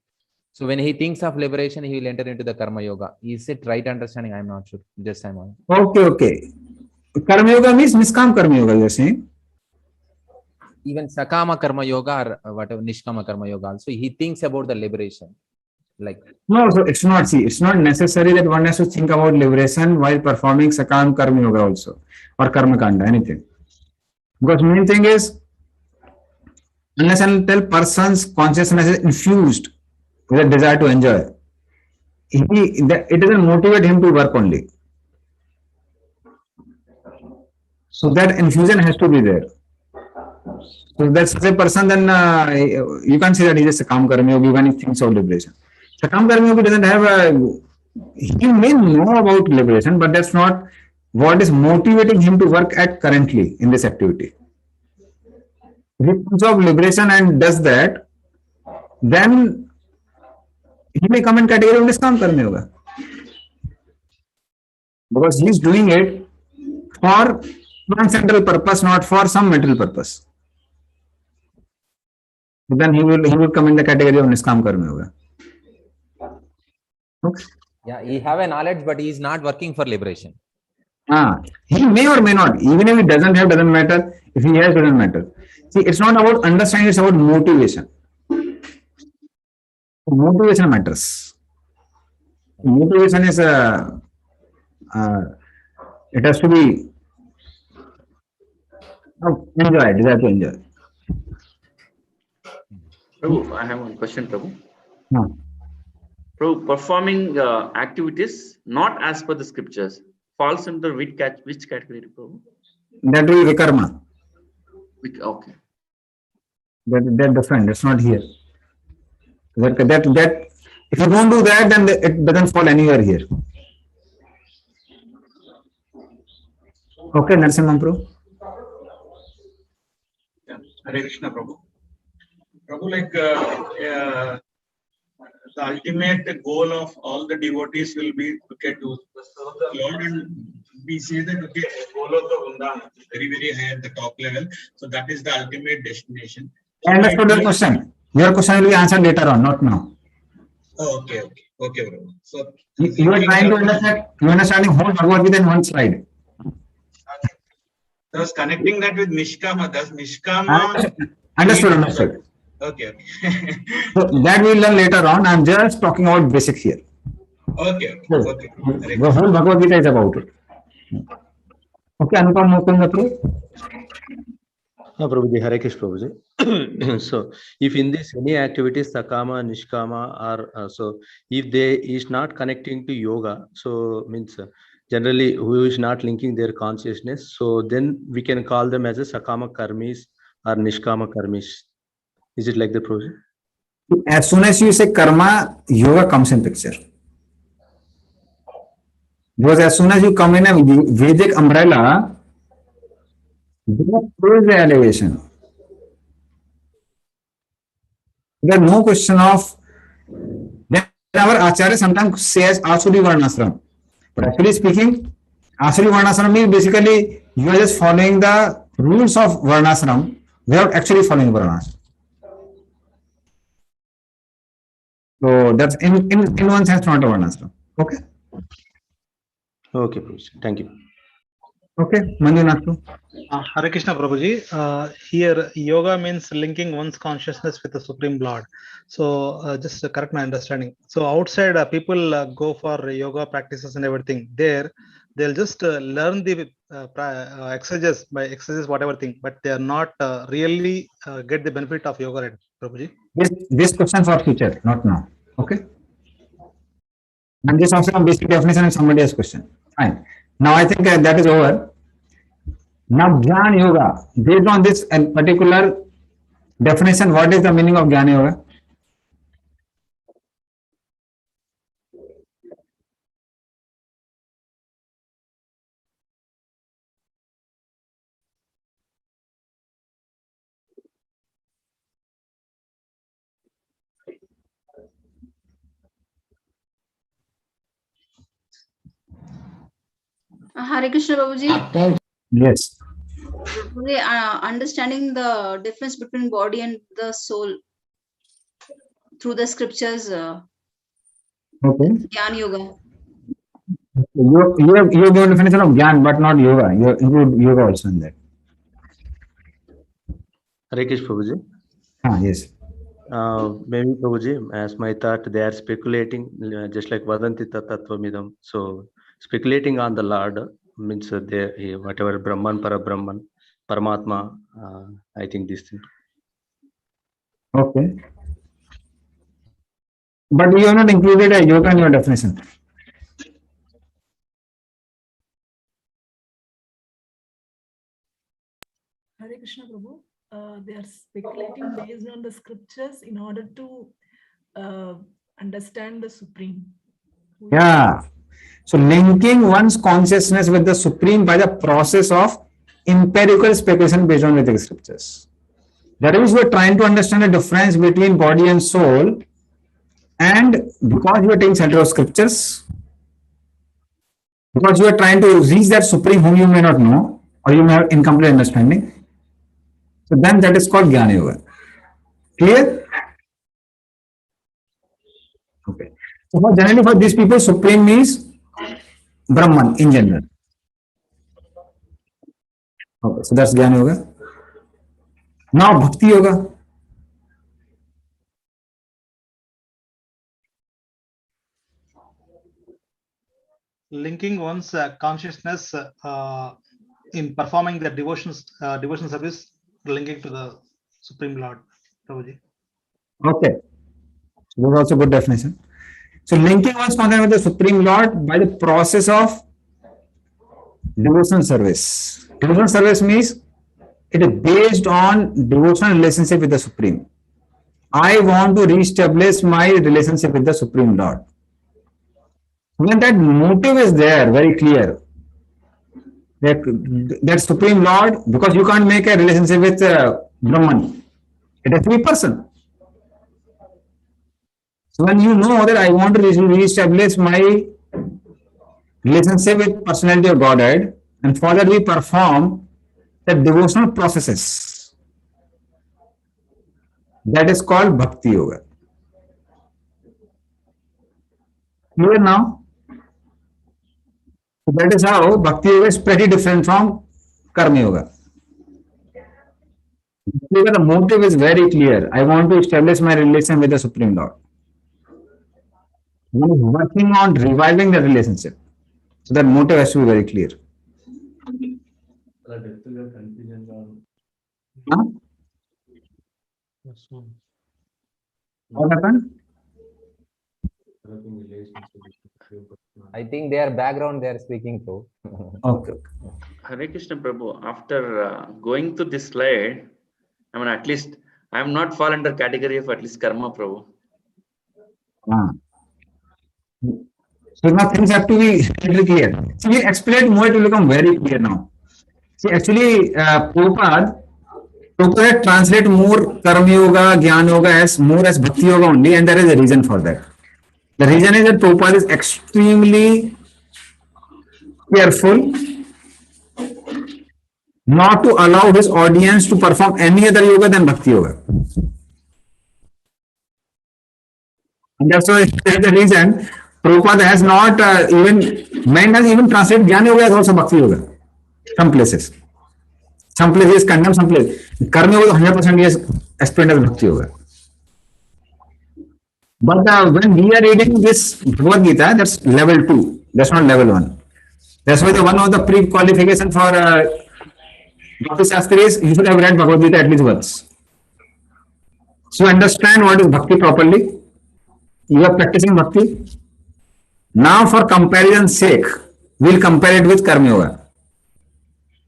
So when he thinks of liberation, he will enter into the Karma Yoga. Is it right understanding? I'm not sure. Just I'm on. Okay. Karma Yoga means Niskam Karma Yoga, you're saying? Even Sakama Karma Yoga or whatever, Nishkama Karma Yoga also, he thinks about the liberation. Like, no, so it's not, see, it's not necessary that one has to think about liberation while performing Sakam Karma Yoga also, or Karma Kanda, anything. Because main thing is, unless and until person's consciousness is infused with a desire to enjoy, it doesn't motivate him to work only. So that infusion has to be there. So if that's a person, then you can't say that he is a Sakam Karma Yogi when he thinks of liberation. Sakam Karma Yogi doesn't have He may know about liberation, but that's not what is motivating him to work at currently in this activity. If he thinks of liberation and does that, then he may come in category of निष्काम कर्म yoga, because he is doing it for transcendental purpose, not for some material purpose. Then he will come in the category of niskam karma yoga. Okay. Yeah, he have a knowledge, but he is not working for liberation. He may or may not. Even if he doesn't have, doesn't matter. If he has, doesn't matter. See, it's not about understanding, it's about motivation. Motivation matters. Motivation is it has to be enjoy, desire to enjoy. Prabhu, I have one question, Prabhu. No. Prabhu, performing activities not as per the scriptures falls under which category, Prabhu? That will be vikarma. Okay. That different. It's not here. That if you don't do that, then it doesn't fall anywhere here. Okay, Narasimha Prabhu. Hare Krishna, Prabhu. Prabhu, like the ultimate goal of all the devotees will be okay, to serve the Lord, and we say that okay, Goloka Vrindavan is very, very high at the top level. So that is the ultimate destination. I understood your question. Your question will be answered later on, not now. Oh, okay, Prabhu. So you are trying to understand. You are understanding whole Bhagavad Gita in one slide. I was connecting that with Nishkama. Does Nishkama? Understood. Okay. So that we will learn later on. I am just talking about basics here. Okay. The whole Bhagavad Gita is about it. Okay, Anupam Mukunda Prabhu. Prabhuji, Hare Krishna Prabhuji. So, if in this any activities, Sakama, Nishkama, are so if they is not connecting to yoga, so means generally who is not linking their consciousness, so then we can call them as a Sakama Karmis or Nishkama Karmis. Is it like the Prabhuji? As soon as you say karma, yoga comes in picture. Because as soon as you come in a Vedic umbrella, there is the elevation. There is no question of that. Our Acharya sometimes says Asuri Varnasram. But actually speaking, Asuri Varnasram means basically you are just following the rules of Varnasram without actually following Varnasram. So that's in one sense not a Varnasram. Okay. Okay, Prabhuji. Thank you. Okay, Manjunath. Hare Krishna Prabhuji. Here, yoga means linking one's consciousness with the Supreme Lord. So, just to correct my understanding. So, outside, people go for yoga practices and everything. There, they'll just learn the exercises by exercises, whatever thing, but they are not really get the benefit of yoga, right, Prabhuji? This question for future, not now. Okay. I'm just asking a basic definition of somebody else's question. Fine. Now I think that is over. Now Jnana Yoga, based on this particular definition, what is the meaning of Jnana Yoga? Hare Krishna Babuji. Yes. Understanding the difference between body and the soul through the scriptures. Okay. Jnana Yoga. You have given definition of Jnana, but not yoga. You include yoga also in that. Hare Krishna Prabhuji. Yes. Maybe Prabhuji, as my thought, they are speculating, just like Vadanti Tattvamidam. So speculating on the Lord means they whatever Brahman, Parabrahman, Paramatma. I think this thing. Okay. But you have not included a yoga in your definition. Hare Krishna Prabhu. They are speculating based on the scriptures in order to understand the Supreme. Yeah. So linking one's consciousness with the Supreme by the process of empirical speculation based on Vedic scriptures. That is, we're trying to understand the difference between body and soul, and because you are taking shelter of scriptures, because you are trying to reach that Supreme whom you may not know, or you may have incomplete understanding, so then that is called Jnana Yoga. Clear? Okay. So generally for these people, Supreme means Brahman in general. Okay, so that's Jnana Yoga. Now Bhakti Yoga. Linking one's consciousness in performing the devotion service, linking to the Supreme Lord, Prabhuji. Okay, so that's also good definition. So linking one's consciousness with the Supreme Lord by the process of devotional service. Devotional service means it is based on devotional relationship with the Supreme. I want to reestablish my relationship with the Supreme Lord. When that motive is there, very clear, that Supreme Lord, because you can't make a relationship with Brahman, it has to be a person. So when you know that I want to reestablish my relationship with personality of Godhead, and for that we perform the devotional processes. That is called Bhakti Yoga. Clear now? So that is how Bhakti Yoga is pretty different from Karma Yoga. The motive is very clear. I want to establish my relation with the Supreme Lord. One is working on reviving the relationship. So that motive has to be very clear. Huh? What happened? I think their background they are speaking to. Okay. Hare Krishna Prabhu, after going to this slide, I mean, at least I am not fall under category of at least karma, Prabhu. So now things have to be very clear. So we explain more, it will become very clear now. See, actually, Prabhupada translate more Karma Yoga, Jnana Yoga as more as Bhakti Yoga only, and there is a reason for that. The reason is that Prabhupada is extremely careful not to allow his audience to perform any other yoga than Bhakti Yoga. And that's why the reason Prabhupada has not even translated Jnana Yoga as also Bhakti Yoga. Some places. Some places condemn, some places. Karma Yoga 100% is explained as Bhakti Yoga. But when we are reading this Bhagavad Gita, that's level 2. That's not level 1. That's why the one of the pre-qualification for Bhakti Shastri is you should have read Bhagavad Gita at least once. So understand what is Bhakti properly. You are practicing Bhakti. Now for comparison's sake, we'll compare it with Karma Yoga.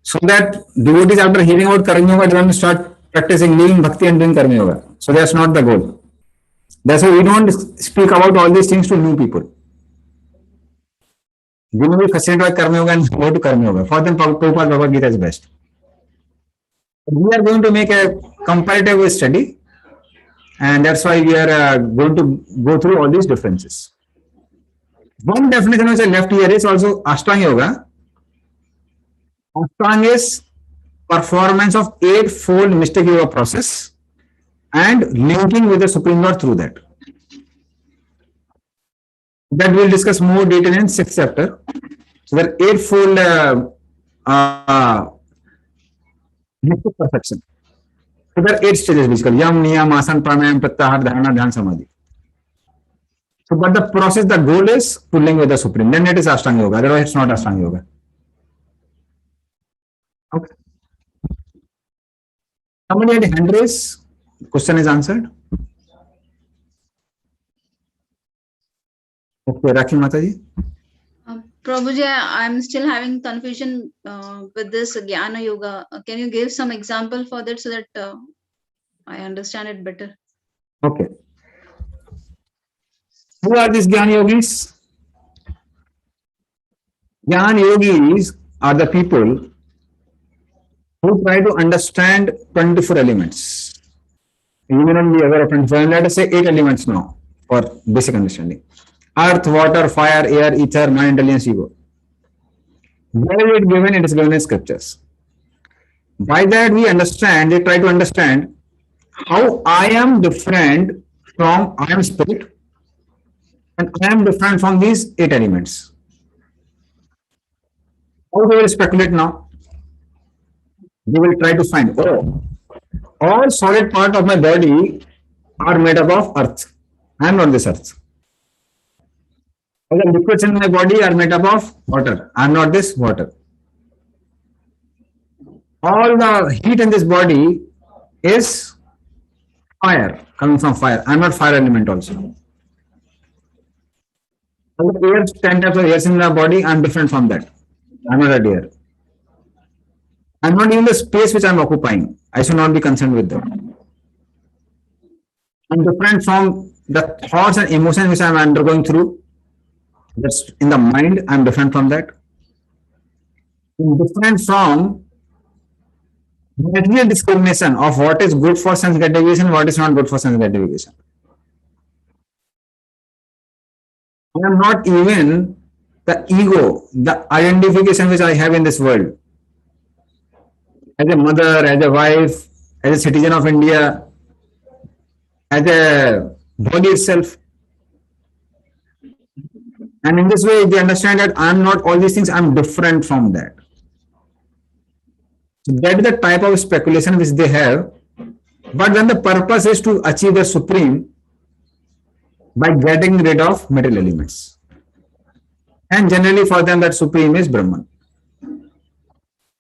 So that devotees after hearing about Karma Yoga, they want to start practicing, leaving Bhakti and doing Karma Yoga. So that's not the goal. That's why we don't speak about all these things to new people. They may be fascinated by Karma Yoga and go to Karma Yoga. For them, Prabhupada Bhagavad Gita is best. We are going to make a comparative study, and that's why we are going to go through all these differences. One definition which I left here is also Ashtanga Yoga. Ashtanga is performance of 8-fold mystic yoga process and linking with the Supreme Lord through that. That we'll discuss more detail in 6th chapter. So that 8-fold mystic perfection. So there are 8 stages basically: Yam, Niyam, Asana, Pranayam, Pratyahara, Dharana, Dhyan, Samadhi. So, but the process, the goal is to link with the Supreme. Then it is Ashtanga Yoga. Otherwise, it's not Ashtanga Yoga. Okay. Somebody had a hand raise. Question is answered. Okay, Rakhi Mataji. Prabhuji, I'm still having confusion with this Jnana Yoga. Can you give some example for that so that I understand it better? Okay. Who are these Jnana Yogis? Jnana yogis are the people who try to understand 24 elements. You may not be aware of 24, let us say 8 elements now for basic understanding. Earth, water, fire, air, ether, mind, intelligence, ego. Where is it given? It is given in scriptures. By that we understand, they try to understand how I am different from, I am spirit, and I am different from these 8 elements. How they will speculate now? They will try to find, oh, all solid part of my body are made up of earth. I am not this earth. All the liquids in my body are made up of water. I am not this water. All the heat in this body is fire, coming from fire. I am not fire element also. All the air, 10 types of airs in my body, I am different from that. I am not that air. I am not even the space which I am occupying. I should not be concerned with them. I am different from the thoughts and emotions which I am undergoing through. That's in the mind, I am different from that. I am different from material discrimination of what is good for sense gratification, what is not good for sense gratification. I am not even the ego, the identification which I have in this world. As a mother, as a wife, as a citizen of India, as a body itself. And in this way, they understand that I am not all these things, I am different from that. So that is the type of speculation which they have. But then the purpose is to achieve the supreme by getting rid of material elements. And generally for them that supreme is Brahman.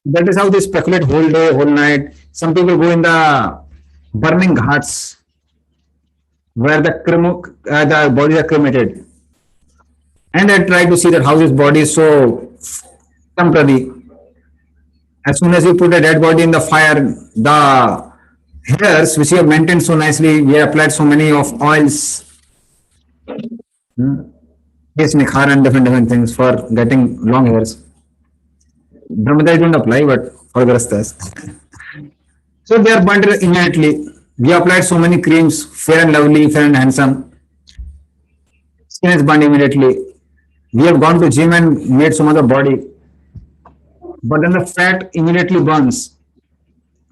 That is how they speculate whole day, whole night. Some people go in the burning ghats where the bodies are cremated. And they try to see that how this body is so temporary. As soon as you put a dead body in the fire, the hairs which you have maintained so nicely, we have applied so many of oils, yes, nikhar and different things for getting long hairs. Brahmadai don't apply, but for grastas. So they are burnt immediately. We applied so many creams, fair and lovely, fair and handsome. Skin is burned immediately. We have gone to gym and made some other body. But then the fat immediately burns.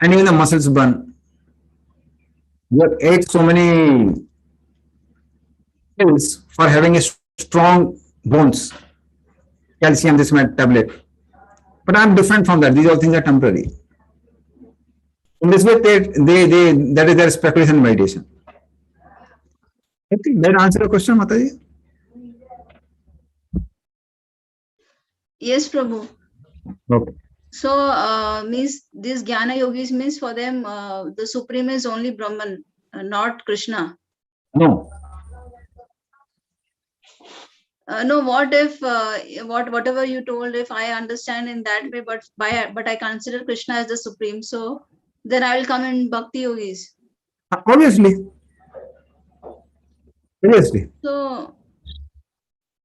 And even the muscles burn. We have ate so many pills for having a strong bones. Calcium, this tablet. But I am different from that. These all things are temporary. In this way, that is their speculation and meditation. Okay, that answer the question, Mataji? Yes, Prabhu. Okay. So, means these Jnana yogis means for them the supreme is only Brahman, not Krishna. No. No, what if whatever you told, if I understand in that way, but I consider Krishna as the supreme, so then I will come in Bhakti yogis. Obviously. So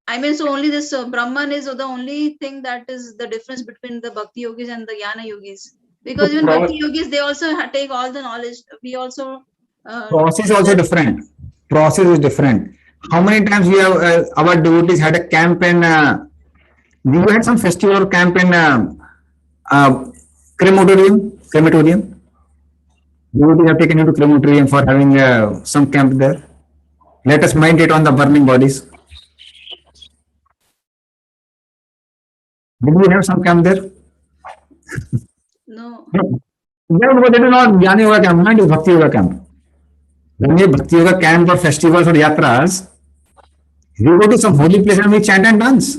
I mean, so only this Brahman is the only thing that is the difference between the Bhakti yogis and the Jnana yogis. Because even Bhakti yogis, they also take all the knowledge. We also process is also different. Process is different. How many times we have our devotees had a camp in? We had some festival or camp in crematorium. Devotees have taken you to crematorium for having some camp there. Let us meditate on the burning bodies. Did we have some camp there? No. That is not Jnana Yoga camp, not is Bhakti Yoga camp. When we Bhakti Yoga camp or festivals or yatras, we go to some holy place and we chant and dance.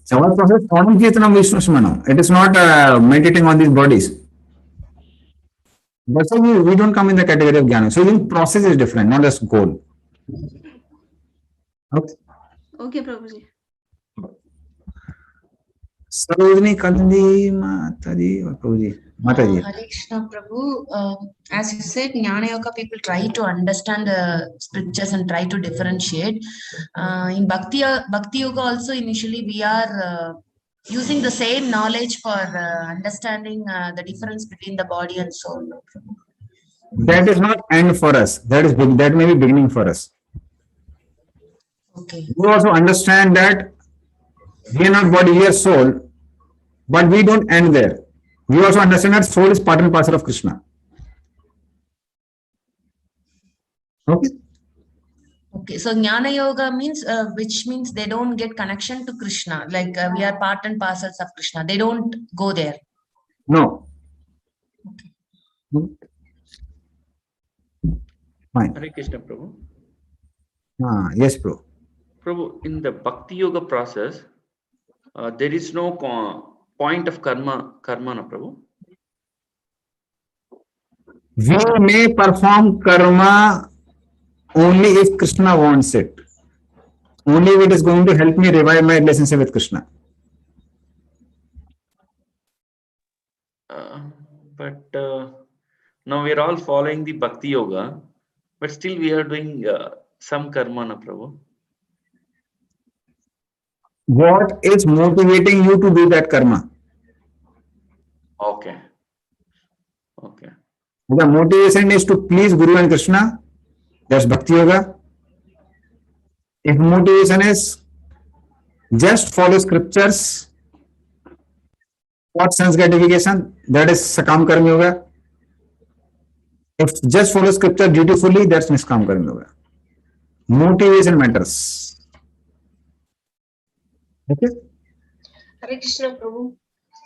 So our process it is not meditating on these bodies. That's why we don't come in the category of Jnana. So the process is different, not just goal. Okay. Okay, Prabhuji. Sarojini Kandi Mataji or Prabhuji. Mataji. Hare Krishna Prabhu, as you said, Jnana Yoga people try to understand the scriptures and try to differentiate. In Bhakti Yoga also initially we are using the same knowledge for understanding the difference between the body and soul. That is not end for us. That may be beginning for us. Okay. You also understand that we are not body, we are soul, but we don't end there. We also understand that soul is part and parcel of Krishna. Okay. Okay, so Jnana Yoga means, which means they don't get connection to Krishna, like we are part and parcels of Krishna. They don't go there. No. Fine. Hare Krishna, Prabhu. Yes, Prabhu. Prabhu, in the Bhakti Yoga process, there is no point of karma, na, Prabhu. We may perform karma only if Krishna wants it. Only if it is going to help me revive my relationship with Krishna. But now we are all following the Bhakti Yoga, but still we are doing some karma, na, Prabhu. What is motivating you to do that karma? Okay. Okay. The motivation is to please Guru and Krishna. That's Bhakti Yoga. If motivation is just follow scriptures, what sense gratification, that is Sakam Karma Yoga. If just follow scripture dutifully, that's Niskam Karma Yoga. Motivation matters. Okay? Hare Krishna Prabhu.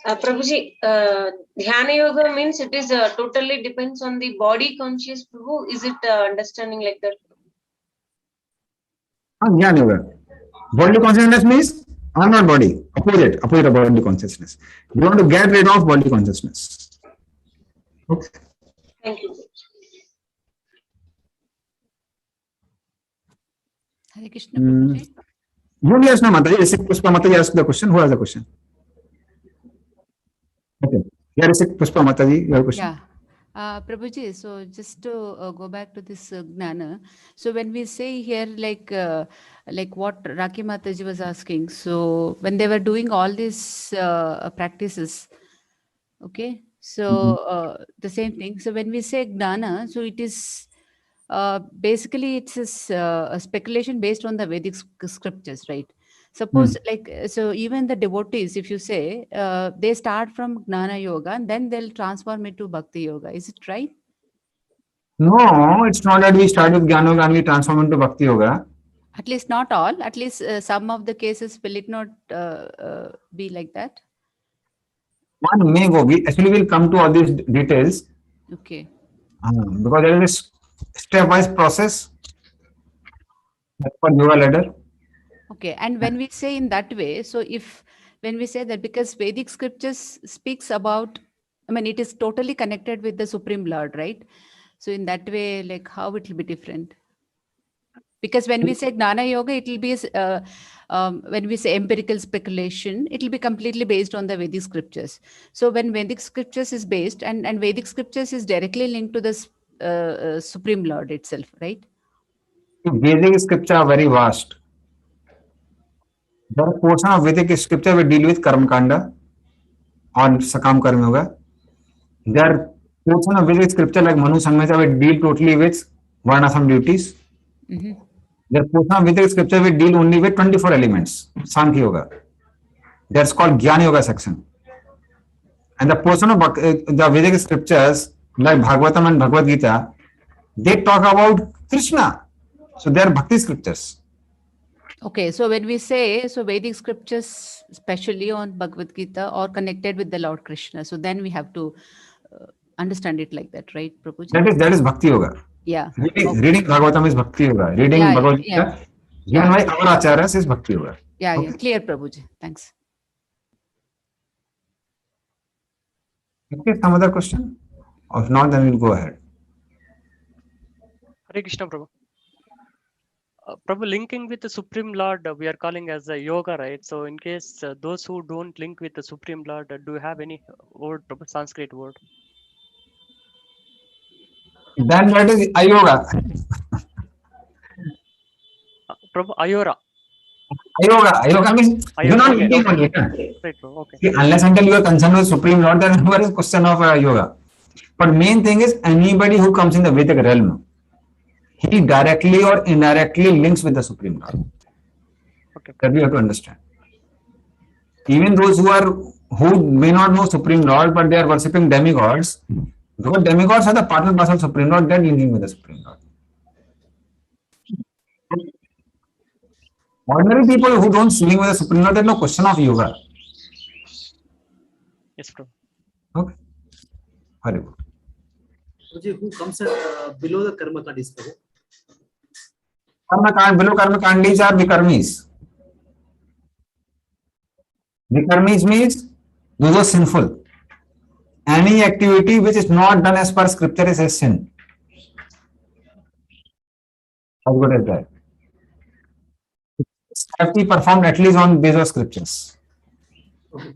Prabhuji, Dhyana Yoga means it is totally depends on the body conscious, Prabhu. Is it understanding like that? Jnana Yoga. Bodily consciousness means I'm not body. Opposite of bodily consciousness. You want to get rid of body consciousness. Okay. Thank you. Hare Krishna Prabhuji. You ask Mataji. Risik Pushpa Mataji asked the question. Who has the question? Okay. Yeah, Risik Pushpa Mataji, your question. Yeah. Prabhuji, so just to go back to this Gnana, so when we say here like what Raki Mataji was asking, so when they were doing all these practices, okay, so the same thing. So when we say Gnana, so it is basically it's a speculation based on the Vedic scriptures, right? Suppose like, so even the devotees, if you say, they start from Gnana Yoga and then they'll transform it to Bhakti Yoga. Is it right? No, it's not that we start with Jnana Yoga and we transform into Bhakti Yoga. At least not all, at least some of the cases, will it not be like that? One may go. We actually will come to all these details. Okay. Because there is a stepwise process for yoga ladder. Okay, and when we say in that way, so when we say that, because Vedic scriptures speaks about, I mean, it is totally connected with the Supreme Lord, right? So in that way, like how it will be different? Because when we say Gnana Yoga, it will be, when we say empirical speculation, it will be completely based on the Vedic scriptures. So when Vedic scriptures is based, and Vedic scriptures is directly linked to the Supreme Lord itself, right? Vedic scripture are very vast. The portion of Vedic scripture will deal with Karma Kanda or Sakam Karma Yoga. There are portion of Vedic scripture like Manu Samhita will deal totally with Varnashram duties. There portion of Vedic scripture will deal only with 24 elements, Sankhya Yoga. That's called Jnana Yoga section. And the portion of the Vedic scriptures like Bhagavatam and Bhagavad Gita, they talk about Krishna. So they are Bhakti scriptures. Okay, so when we say, so Vedic scriptures, especially on Bhagavad Gita, are connected with the Lord Krishna. So then we have to understand it like that, right, Prabhuji? That is Bhakti Yoga. Yeah. Reading Bhagavatam is Bhakti Yoga. Reading Bhagavad Gita, given by our acharyas, is Bhakti Yoga. Yeah, yeah, clear, Prabhuji. Thanks. Okay, some other question? If not, then we'll go ahead. Hare Krishna Prabhu. Prabhu, linking with the Supreme Lord, we are calling as a yoga, right? So in case those who don't link with the Supreme Lord, do you have any word, Prabhu, Sanskrit word? Then that is ayoga. Prabhu, ayora. Ayoga means you're not linking only. Right, Prabhu. Okay. See, unless until you are concerned with Supreme Lord, then never is question of yoga. But main thing is anybody who comes in the Vedic realm, he directly or indirectly links with the Supreme Lord. Okay. That we have to understand. Even those who may not know Supreme Lord, but they are worshipping demigods, those demigods are the part and parcel of Supreme Lord, they are linking with the Supreme Lord. Ordinary people who don't link with the Supreme Lord, there is no question of yoga. Yes, Prabhu. Okay. Very good. Who comes below the karma kandis? Below karma kandis are vikarmis. Vikarmis means those are sinful. Any activity which is not done as per scripture is a sin. How good is that? It have to be performed at least on basis of scriptures. Okay.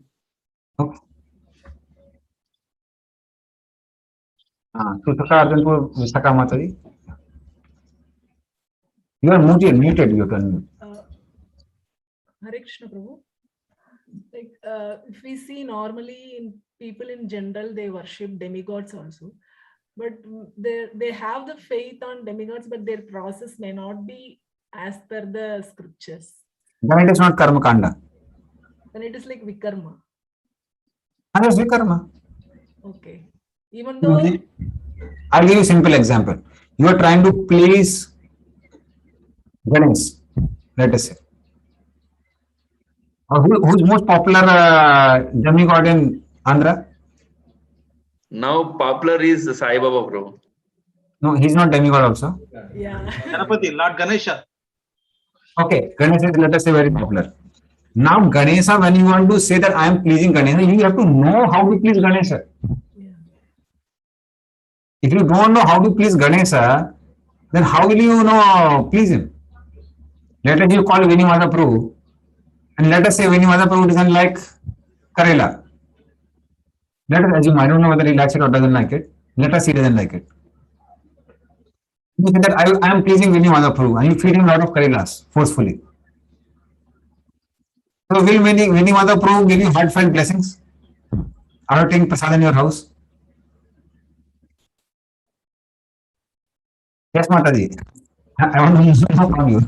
Okay. Arjanpur, Vishaka Mataji. You are muted, you have to unmute. Hare Krishna Prabhu. Like if we see normally in people in general, they worship demigods also, but they have the faith on demigods, but their process may not be as per the scriptures. Then it is not karma kanda. Then it is like vikarma. And it's vikarma. Okay. Even though I'll give you a simple example. You are trying to please Ganesh, let us say. Who's most popular demigod in Andhra? Now popular is Sai Baba, bro. No, he's not demigod also. Yeah. Ganapati, Lord Ganesha. Okay, Ganesha is, let us say, very popular. Now Ganesha, when you want to say that I am pleasing Ganesha, you have to know how to please Ganesha. Yeah. If you don't know how to please Ganesha, then how will you please him? Let us you call Vinimada Prabhu, and let us say Vinimada Prabhu doesn't like Karela. Let us assume, I don't know whether he likes it or doesn't like it. Let us say he doesn't like it. You say that I am pleasing Vinimada Prabhu, and you feed him a lot of Karelas forcefully. So will Vinimada Prabhu give you heartfelt blessings after taking prasad in your house? Yes, Mataji. I want to know from you.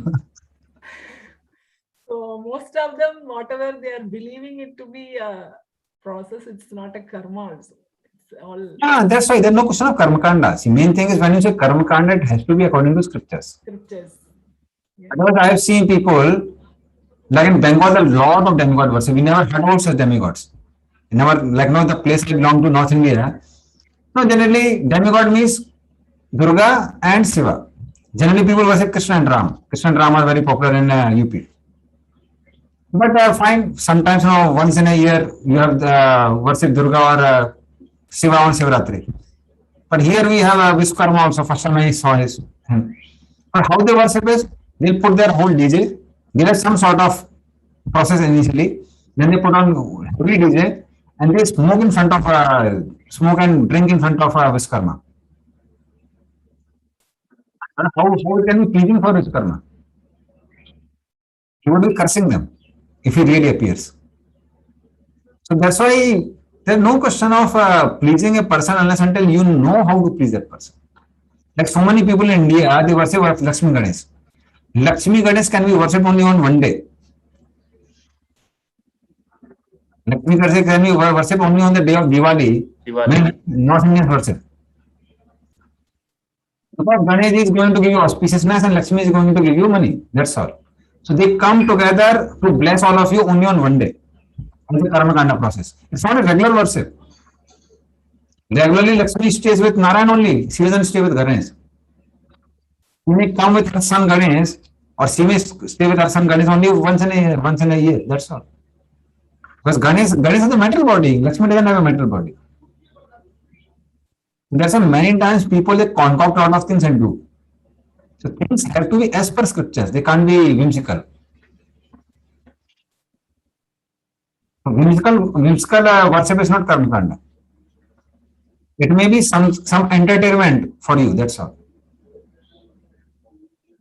So most of them, whatever they are believing it to be a process, it's not a karma also. It's all. Yeah, that's why there's no question of karma kanda. See, main thing is when you say karma kanda, it has to be according to scriptures. Scriptures. Yeah. Otherwise, I have seen people, like in Bengal, a lot of demigod worship. We never heard about such demigods. Never, like now the place I belong to North India. No, generally demigod means Durga and Shiva. Generally, people worship Krishna and Ram. Krishna and Ram are very popular in UP. But fine, sometimes once in a year you have the worship Durga or Shiva on Shivaratri. But here we have Vishwakarma also. First time I saw him. But how they worship is, they'll put their whole DJ. There is some sort of process initially. Then they put on heavy DJ and they smoke in front of smoke and drink in front of Vishwakarma. How it can be pleasing for Vishwakarma? He would be cursing them if he really appears. So that's why there's no question of pleasing a person unless until you know how to please that person. Like so many people in India, they worship Lakshmi Ganesh. Lakshmi Ganesh can be worshipped only on one day. Lakshmi Ganesh can be worshipped only on the day of Diwali. When North Indians worship. Because Ganesh is going to give you auspiciousness and Lakshmi is going to give you money. That's all. So they come together to bless all of you only on one day. On the Karma Kanda process. It's not a regular worship. Regularly Lakshmi stays with Narayan only. She doesn't stay with Ganesh. She may come with her son Ganesh or she may stay with her son Ganesh only once in a year. That's all. Because Ganesh has a mental body. Lakshmi doesn't have a mental body. There's many times people they concoct a lot of things and do. So things have to be as per scriptures. They can't be whimsical. Whimsical worship is not karma kanda. It may be some entertainment for you. That's all.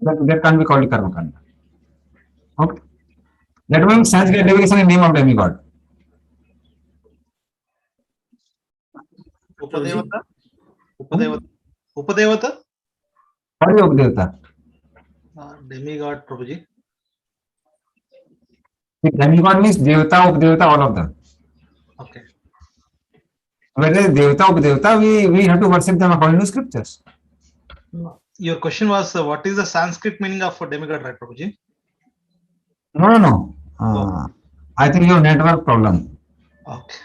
That can't be called karma kanda. Okay. That means sense gratification in name of demigod. Upadevata? Upadevata? What is Upadevata? Demigod, Prabhuji. Demigod means Devata, Upadevata, all of them. Okay. Whether Devata, Upadevata, we have to worship them according to scriptures. Your question was what is the Sanskrit meaning of demigod, right, Prabhuji? No. I think your network problem. Okay.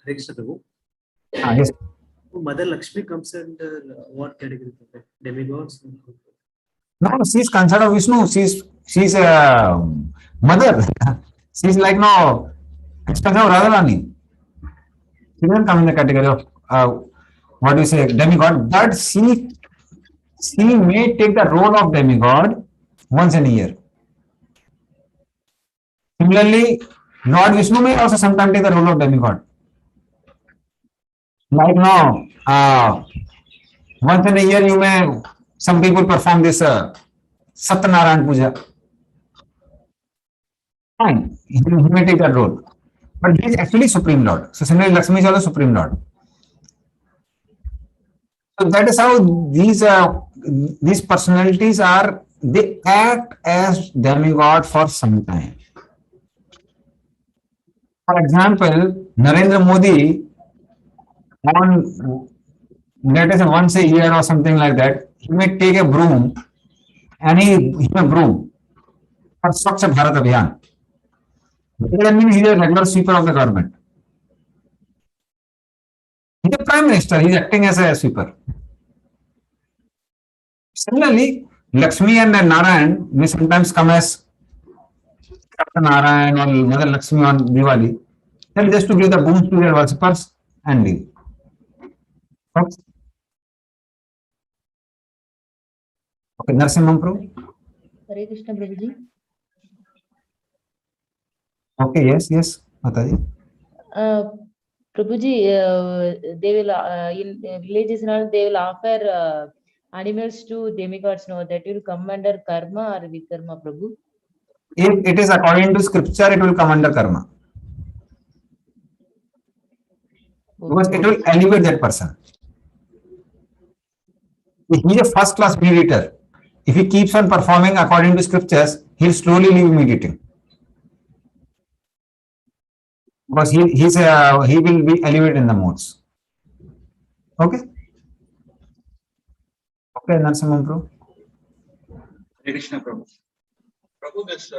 Hare Krishna Prabhu. Yes. Mother Lakshmi comes under what category? Demigods? No, she's considered of Vishnu. She's a mother. She's like expression of Radharani. She doesn't come in the category of what do you say, demigod, but she may take the role of demigod once in a year. Similarly, Lord Vishnu may also sometimes take the role of demigod. Like once in a year, some people perform this Satyanarayan Puja. Fine, he may take that role. But he is actually Supreme Lord. So similarly, Lakshmi is also Supreme Lord. So that is how these personalities are, they act as demigod for some time. For example, Narendra Modi, let us say once a year or something like that, he may take a broom and he may broom for Swachh Bharat Abhiyan. That means he is a regular sweeper of the government. He is the Prime Minister, he is acting as a sweeper. Similarly, Lakshmi and Narayan may sometimes come as Captain Narayan or Mother Lakshmi on Diwali, just to give the boons to their worshippers and leave. Okay, Narasimha Prabhu. Hare Krishna Prabhuji. Okay, yes, Mataji. Prabhuji, they will in villages now they will offer animals to demigods. No, that will come under karma or vikarma, Prabhu. If it is according to scripture, it will come under karma. Because it will elevate that person. If he is a first class meditator, if he keeps on performing according to scriptures, he will slowly leave meditating. Because he will be elevated in the modes. Okay? Okay, Narasimha Prabhu. Hare Krishna Prabhu. Prabhu, this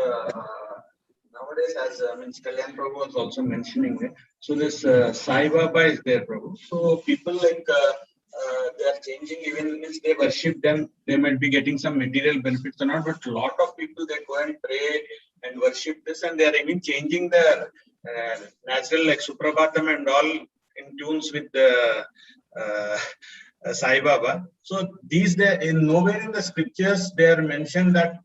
nowadays, as Kalyan Prabhu was also mentioning, so this Sai Baba is there, Prabhu. So people like they are changing, even means they worship them, they might be getting some material benefits or not, but a lot of people they go and pray and worship this, and they are even changing the natural like Suprabhatam and all in tunes with the Sai Baba. So these in nowhere in the scriptures they are mentioned that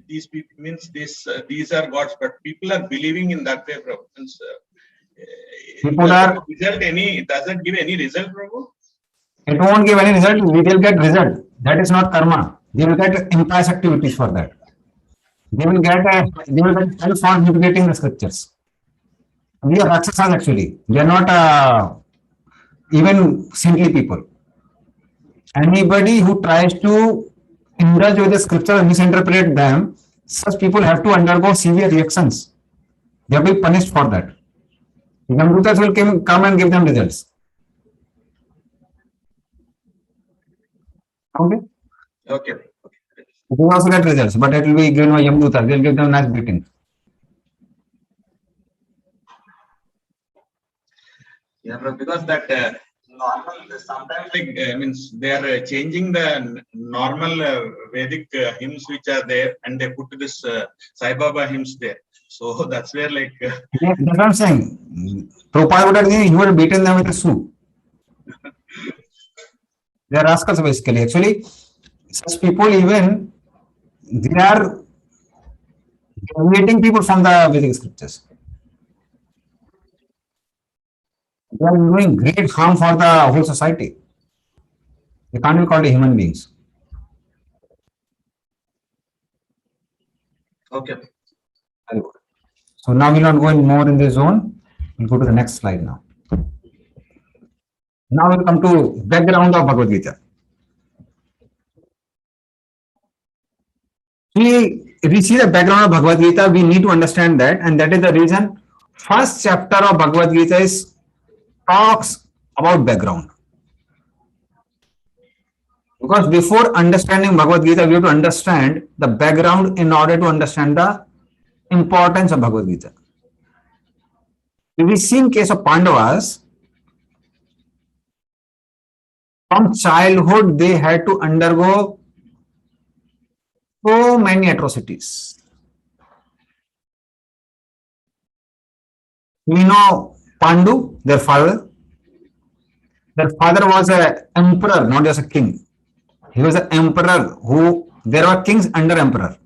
these people means these are gods, but people are believing in that way, Prabhu. Does it give any result, Prabhu? It won't give any result. We will get result. That is not karma. They will get impious activities for that. They will get help for mitigating the scriptures. We are Rakshasas actually. They are not even saintly people. Anybody who tries to indulge with the scripture and misinterpret them, such people have to undergo severe reactions. They will be punished for that. Yamdutas will come and give them results. Okay? Okay. They will also get results, but it will be given by Yamdutas. They will give them nice beating. Yeah, because that normal, sometimes like means they are changing the normal Vedic hymns which are there, and they put this Sai Baba hymns there. So that's where like. Yeah, that's what I'm saying. Prabhupada would have beaten them with a soup. They are rascals basically. Actually, such people even they are deviating people from the Vedic scriptures. They are doing great harm for the whole society. They can't be called human beings. Okay. Very good. So now we'll not go in more in this zone. We'll go to the next slide now. Now we'll come to background of Bhagavad Gita. If we see the background of Bhagavad Gita, we need to understand that, and that is the reason first chapter of Bhagavad Gita is talks about background. Because before understanding Bhagavad Gita, we have to understand the background in order to understand the importance of Bhagavad Gita. If we see in case of Pandavas, from childhood they had to undergo so many atrocities. We know Pandu, their father. Their father was an emperor, not just a king. He was an emperor who, there were kings under emperor.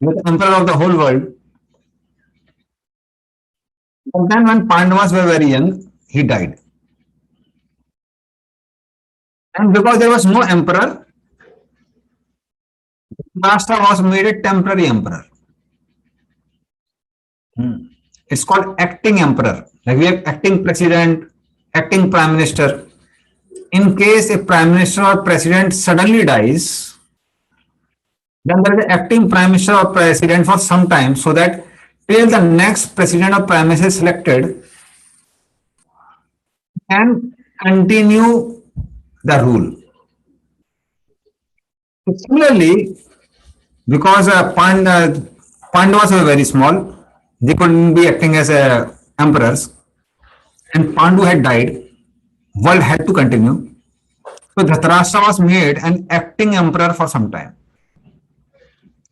He was the emperor of the whole world. But then when Pandavas were very young, he died. And because there was no emperor, Dhritarashtra was made a temporary emperor. It's called acting emperor. Like we have acting president, acting prime minister. In case a prime minister or president suddenly dies, then there is an acting prime minister or president for some time, so that till the next president or prime minister is selected and continue the rule. Similarly, because Pandavas were very small, they couldn't be acting as emperors, and Pandu had died, world had to continue. So Dhritarashtra was made an acting emperor for some time.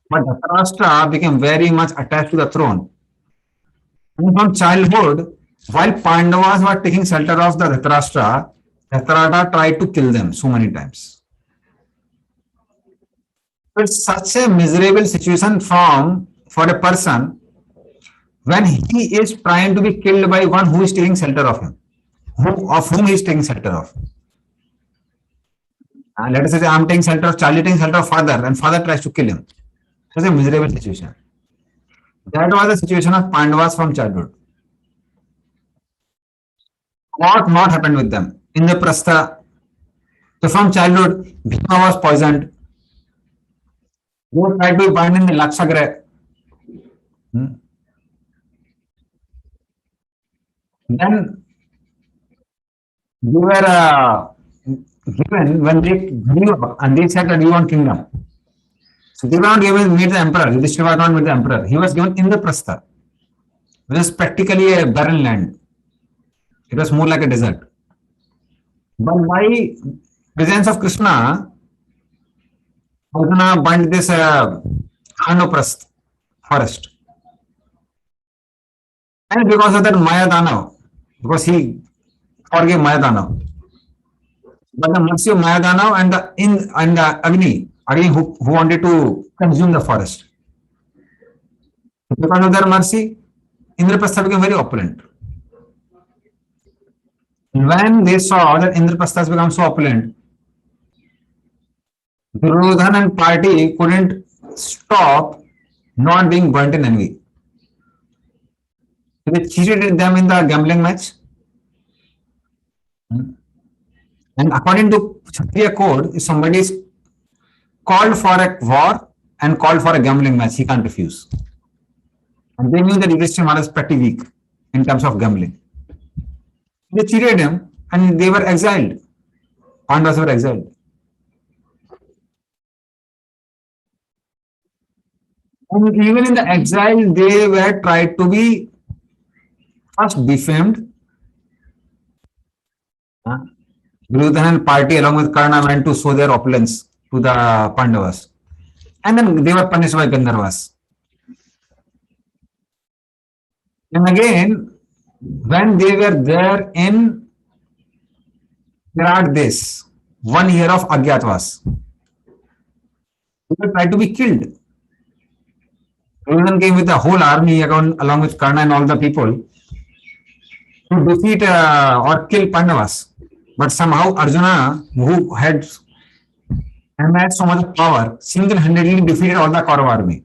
But Dhritarashtra became very much attached to the throne. And from childhood, while Pandavas were taking shelter of the Dhritarashtra, Dhritarashtra tried to kill them so many times. It's such a miserable situation for a person when he is trying to be killed by one who is taking shelter of him, of whom he is taking shelter of. And let us say I am taking shelter of Charlie, taking shelter of father, and father tries to kill him. It's a miserable situation. That was the situation of Pandavas from childhood. What not happened with them? Indraprastha. So from childhood, Bhima was poisoned. They tried to be burned in the Lakshagriha. Then they were given, when they grew up and they said that you want kingdom. So they were not given meet the emperor. Yudhishthira was not meet the emperor. He was given Indraprastha, which is practically a barren land. It was more like a desert. But by presence of Krishna, Arjuna burned this Khandoprastha forest. And because of that Maya Danav, because he forgave Maya Danav. But the mercy of Maya Danav and the Agni who wanted to consume the forest. Because of their mercy, Indraprastha became very opulent. When they saw that Indraprastha has become so opulent, Duryodhana and party couldn't stop not being burnt in envy. They cheated them in the gambling match. And according to Kshatriya code, if somebody is called for a war and called for a gambling match, he can't refuse. And they knew that Yudhishthira was pretty weak in terms of gambling. They cheated him and they were exiled. Pandavas were exiled. And even in the exile, they were tried to be first defamed. Duryodhana and party along with Karna went to show their opulence to the Pandavas. And then they were punished by Gandharvas. And again, when they were there in Virat this 1 year of Agyatwas. People tried to be killed. Duryodhana came with the whole army along with Karna and all the people to defeat or kill Pandavas. But somehow Arjuna, who had so much power, single-handedly defeated all the Kaurava army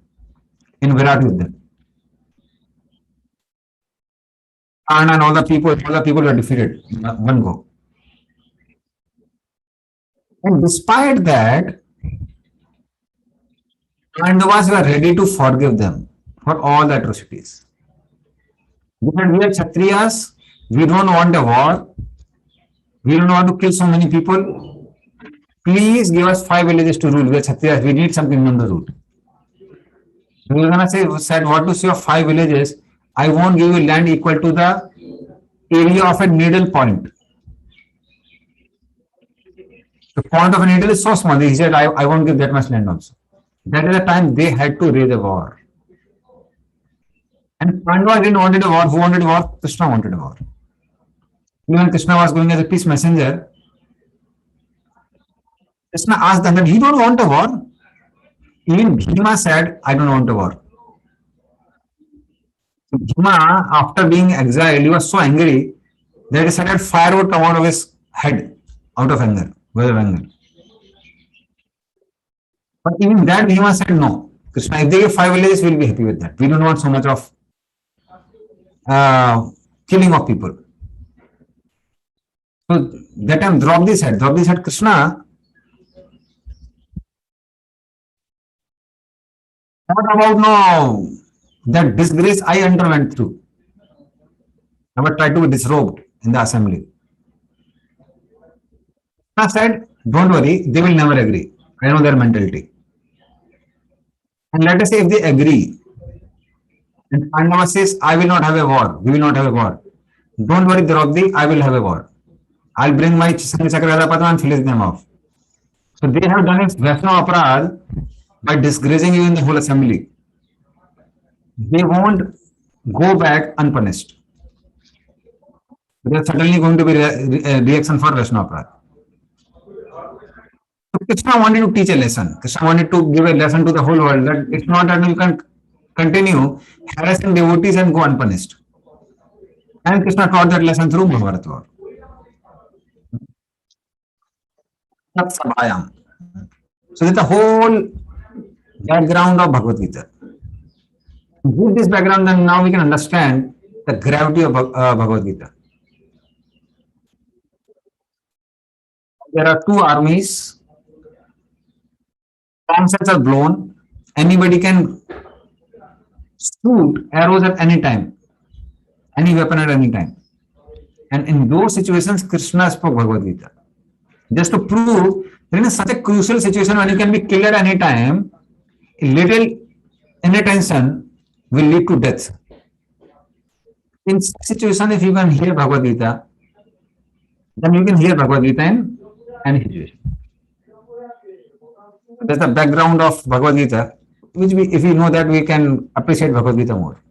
in Virat Yuddha. Karna and all the people were defeated in one go. And despite that, Pandavas were ready to forgive them for all the atrocities. Because we are Kshatriyas, we don't want a war, we don't want to kill so many people. Please give us 5 villages to rule. We are Kshatriyas, we need some kingdom to rule. Duryodhana said, what to say of 5 villages? I won't give you land equal to the area of a needle point. The point of a needle is so small. He said, I won't give that much land also. That is the time they had to raise a war. And Pandava didn't want a war. Who wanted a war? Krishna wanted a war. Even Krishna was going as a peace messenger. Krishna asked them that he don't want a war. Even Bhima said, I don't want a war. Bhima, after being exiled, he was so angry that he said that fire would come out of his head out of anger, with anger. But even that Bhima said no. Krishna, if they give 5 villages, we'll be happy with that. We don't want so much of killing of people. So that time Draupadi said, Krishna, what about now that disgrace I underwent through? I would try to be disrobed in the assembly. Krishna said, don't worry, they will never agree. I know their mentality. And let us say if they agree, and Pandava says, I will not have a war, we will not have a war. Don't worry, Draupadi, I will have a war. I'll bring my Chakrapada and finish them off. So they have done it Vaishnava Aparad by disgracing you in the whole assembly. They won't go back unpunished. There is certainly going to be a reaction for Vaishnava Aparad. So Krishna wanted to teach a lesson. Krishna wanted to give a lesson to the whole world that it's not that you can continue harassing devotees and go unpunished. And Krishna taught that lesson through Mahabharata. So that's the whole background of Bhagavad Gita. With this background, then now we can understand the gravity of Bhagavad Gita. There are 2 armies. Trumpets are blown. Anybody can shoot arrows at any time, any weapon at any time. And in those situations, Krishna spoke Bhagavad Gita. Just to prove that in such a crucial situation when you can be killed at any time, a little inattention will lead to death. In such situation, if you can hear Bhagavad Gita, then you can hear Bhagavad Gita in any situation. That's the background of Bhagavad Gita, which if we know that, we can appreciate Bhagavad Gita more.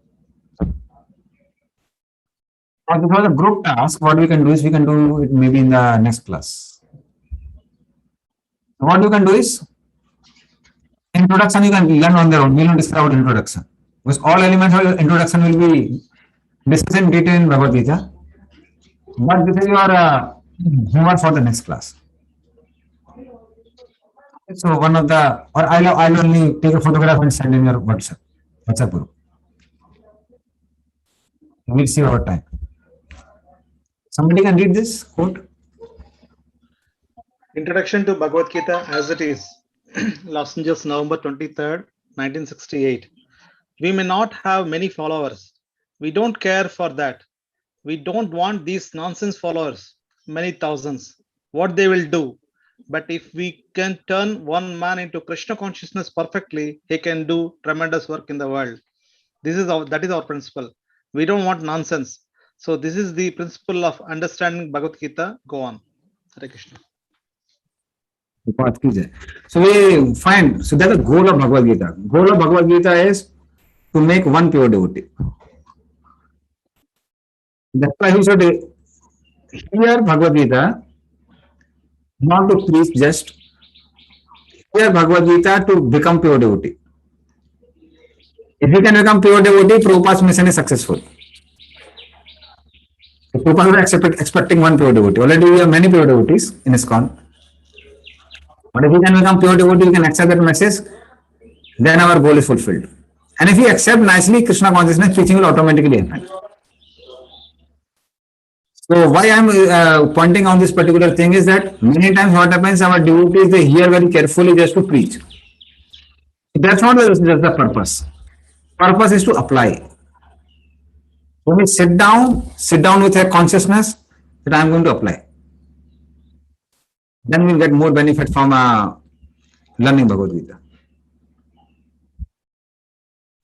Now, this was a group task. What we can do is we can do it maybe in the next class. What you can do is introduction you can learn on their own. We will not discuss about introduction because all elements of introduction will be discussed in detail in Bhagavad Gita. But this is your homework for the next class. So one of the, or I'll only take a photograph and send in your WhatsApp group. We'll see over time. Somebody can read this quote. Introduction to Bhagavad Gita as it is. Los Angeles, November 23rd, 1968. We may not have many followers. We don't care for that. We don't want these nonsense followers, many thousands, what they will do. But if we can turn one man into Krishna consciousness perfectly, he can do tremendous work in the world. That is our principle. We don't want nonsense. So this is the principle of understanding Bhagavad Gita. Go on. Hare Krishna. So we find, so that's the goal of Bhagavad Gita. Goal of Bhagavad Gita is to make one pure devotee. That's why he should hear Bhagavad Gita not to preach just. Hear Bhagavad Gita to become pure devotee. If you can become pure devotee, Prabhupada's mission is successful. So Prabhupada is expecting one pure devotee. Already we have many pure devotees in ISKCON. But if you can become pure devotee, you can accept that message, then our goal is fulfilled. And if you accept nicely, Krishna consciousness preaching will automatically happen. So why I am pointing on this particular thing is that many times what happens, our devotees, they hear very carefully just to preach. That's not just the purpose. Purpose is to apply. When we sit down with a consciousness that I am going to apply. Then we'll get more benefit from learning Bhagavad Gita.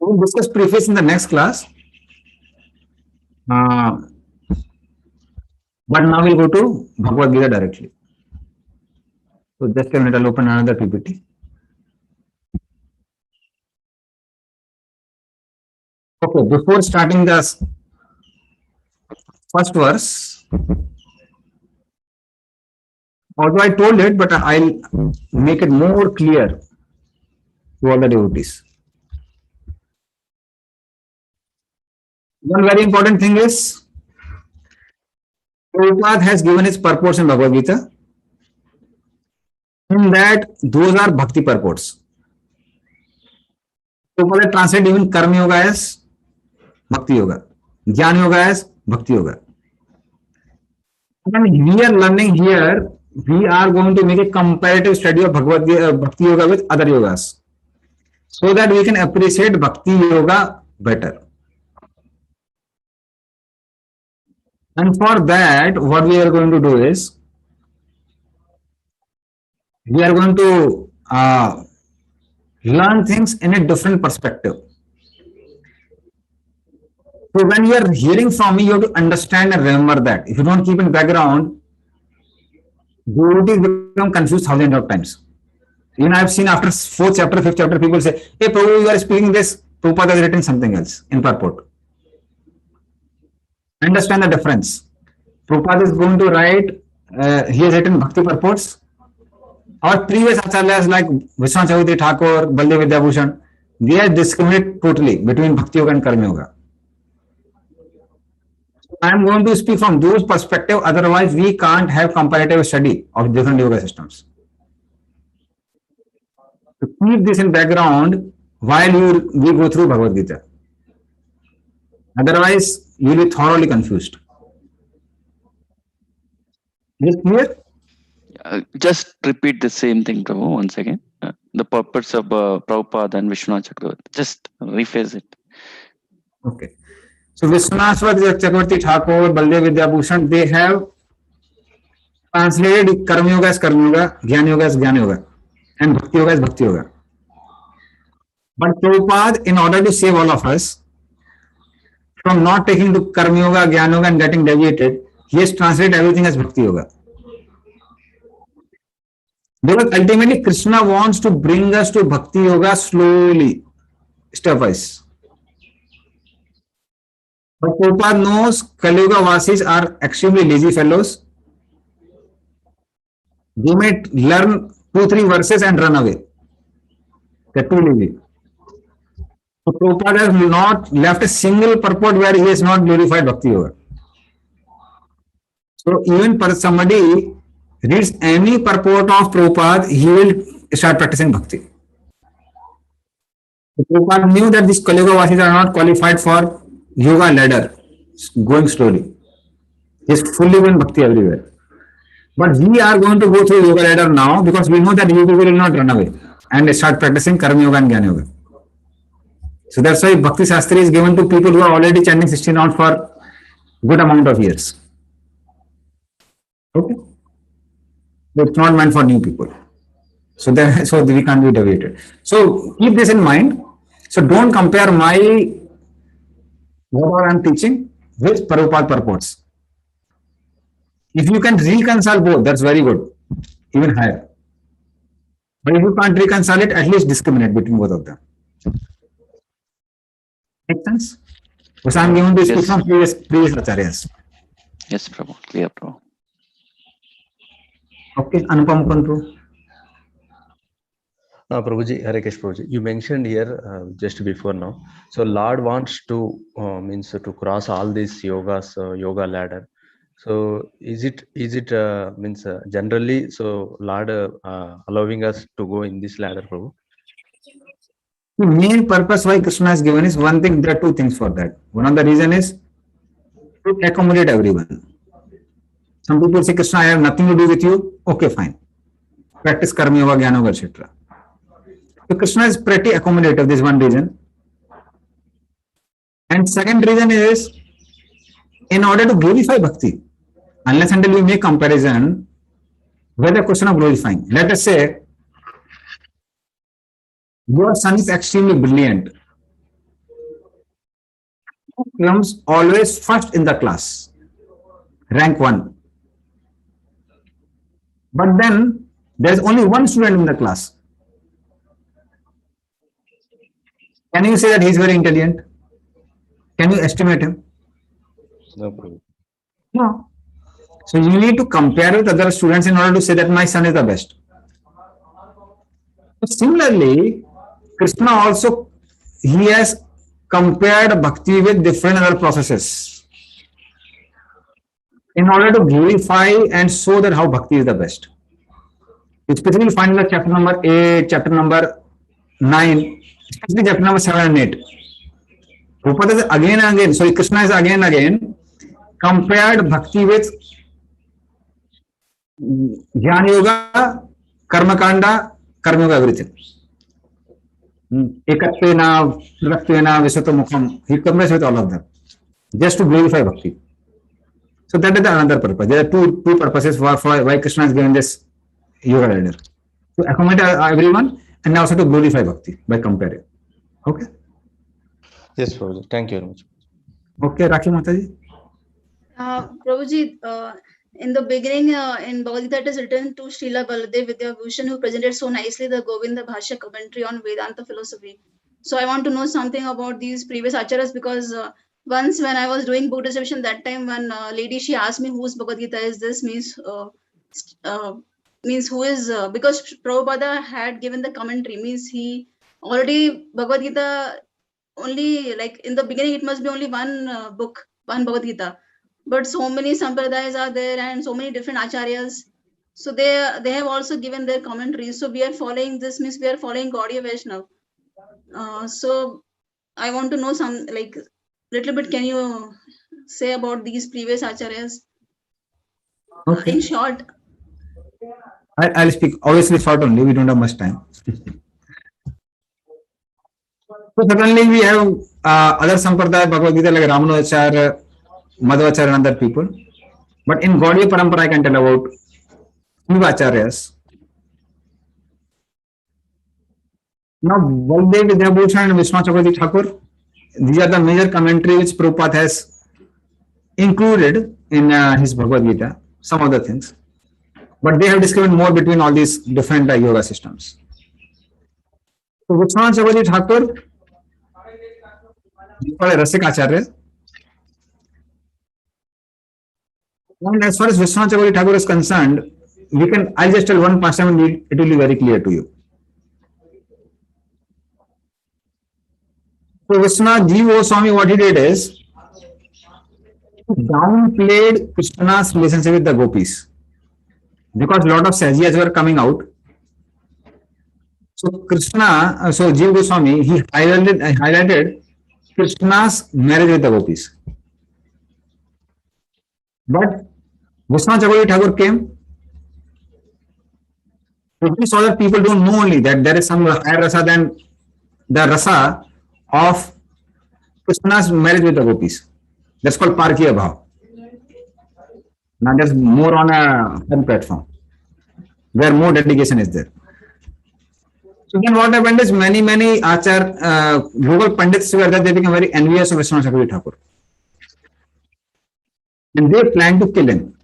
We'll discuss preface in the next class. But now we'll go to Bhagavad Gita directly. So just a minute, I'll open another PPT. Okay, before starting the first verse, although I told it, but I'll make it more clear to all the devotees. One very important thing is, Prabhupada has given his purports in Bhagavad Gita. In that, those are bhakti purports. Prabhupada translated even Karma Yoga as Bhakti Yoga, Jnana Yoga as Bhakti Yoga. When we are learning here, we are going to make a comparative study of Bhakti Yoga with other yogas, so that we can appreciate Bhakti Yoga better. And for that, what we are going to do is, we are going to learn things in a different perspective. So when you are hearing from me, you have to understand and remember that. If you don't keep in background, devotees become confused thousands of times. Even I have seen after 4th chapter, 5th chapter, people say, "Hey Prabhu, you are speaking this, Prabhupada has written something else in purport." Understand the difference. Prabhupada is going to write, he has written Bhakti purports. Our previous acharyas like Vishwanath Chakravarti Thakur, Baldev Vidyabhushan, they are discriminate totally between Bhakti Yoga and Karma Yoga. I am going to speak from those perspectives, otherwise we can't have comparative study of different yoga systems. To keep this in background while we go through Bhagavad Gita. Otherwise, you will be thoroughly confused. Is it clear? Just repeat the same thing, Prabhu, once again. The purpose of Prabhupada and Vishwanath Chakravarti. Just rephrase it. Okay. So Vishwanath Chakravarti Thakur, Baldev Vidyabhushan, they have translated Karma Yoga as Karma Yoga, Jnana Yoga as Jnana Yoga, and Bhakti Yoga as Bhakti Yoga. But Prabhupada, in order to save all of us from not taking to Karma Yoga, Jnana Yoga and getting deviated, he has translated everything as Bhakti Yoga. Because ultimately Krishna wants to bring us to Bhakti Yoga slowly, stepwise. But Prabhupada knows Kali Yuga Vasis are extremely lazy fellows. They may learn 2-3 verses and run away. They're too lazy. So Prabhupada has not left a single purport where he has not glorified Bhakti Yoga. So even for somebody reads any purport of Prabhupada, he will start practicing Bhakti. So Prabhupada knew that these Kali Yuga Vasis are not qualified for yoga ladder, going slowly. He is fully in Bhakti everywhere. But we are going to go through yoga ladder now because we know that you people will not run away and start practicing Karma Yoga and Jnana Yoga. So that's why Bhakti Shastri is given to people who are already chanting 16 rounds for good amount of years. Okay? It's not meant for new people. So we can't be deviated. So keep this in mind. So don't compare whatever I am teaching with Prabhupada purports. If you can reconcile both, that's very good, even higher. But if you can't reconcile it, at least discriminate between both of them. Make sense? Because I am going to speak from previous acharyas. Yes, Prabhu. Clear, Prabhu. Okay, Anupam Kantu. Prabhuji, Hare Krishna Prabhuji, you mentioned here just before now. So Lord wants to means to cross all these yogas, yoga ladder. So is it means generally so Lord allowing us to go in this ladder, Prabhu? The main purpose why Krishna has given is one thing. There are two things for that. One of the reason is to accommodate everyone. Some people say, Krishna, I have nothing to do with you. Okay, fine. Practice karma yoga, jnana yoga, etc. So Krishna is pretty accommodative. This is one reason. And second reason is in order to glorify bhakti. Unless until we make comparison whether Krishna glorifying. Let us say your son is extremely brilliant. He comes always first in the class, rank 1. But then there is only one student in the class. Can you say that he is very intelligent? Can you estimate him? No, Prabhu. No. So you need to compare with other students in order to say that my son is the best. Similarly, Krishna also, he has compared bhakti with different other processes in order to glorify and show that how bhakti is the best. Especially find in the chapter number 8, chapter number 9, especially chapter number 7 and 8. Prabhupada is again and again, sorry, Krishna is again and again compared bhakti with Jnana Yoga, Karma Kanda, Karma Yoga, everything. Ekatvena, Ratvena, Visatomukham, he compares with all of them just to glorify bhakti. So that is the another purpose. There are two purposes for why Krishna has given this yoga ladder. To accommodate everyone and also to glorify bhakti by comparing. Okay? Yes, Prabhuji. Thank you very much. Okay, Rakhi Mataji. Prabhuji, in the beginning, in Bhagavad Gita, it is written to Srila Baladev Vidyabhushan, who presented so nicely the Govinda Bhashya commentary on Vedanta philosophy. So I want to know something about these previous acharyas, because once when I was doing book distribution, that time one lady, she asked me whose Bhagavad Gita is this, means who is, because Prabhupada had given the commentary, means he already Bhagavad Gita only, like in the beginning, it must be only one book, one Bhagavad Gita. But so many sampradayas are there and so many different acharyas. So they have also given their commentaries. So we are following this, means we are following Gaudiya Vaishnava. So I want to know some, like, little bit, can you say about these previous acharyas? Okay. In short. I'll speak obviously short only, we don't have much time. So certainly we have other sampradaya Bhagavad Gita like Ramanujacharya, Madhvacharya and other people. But in Gaudiya Parampara I can tell about few acharyas. Now Baldev Vidyabhushan and Vishwanath Chakravarti Thakur, these are the major commentary which Prabhupada has included in his Bhagavad Gita, some other things. But they have discriminated more between all these different yoga systems. So Vishwanath Chakravarti Thakur, called a Rasik Acharya. And as far as Vishwanath Chakravarti Thakur is concerned, I'll just tell one pastime and it will be very clear to you. So Vishwanath Jiva Goswami, what he did is, he downplayed Krishna's relationship with the gopis. Because a lot of Sahajiyas were coming out. So Jiva Goswami, he highlighted Krishna's marriage with the gopis. But Vishwanath Chakravarti Thakur came. So we saw that people don't know only that there is some higher rasa than the rasa of Krishna's marriage with the gopis. That's called Parkiya Bhav. Now there's more on a home platform where more dedication is there. So then what happened is many Google Pandits were there, they became very envious of Vishwanath Chakravarti Thakur. And they planned to kill him.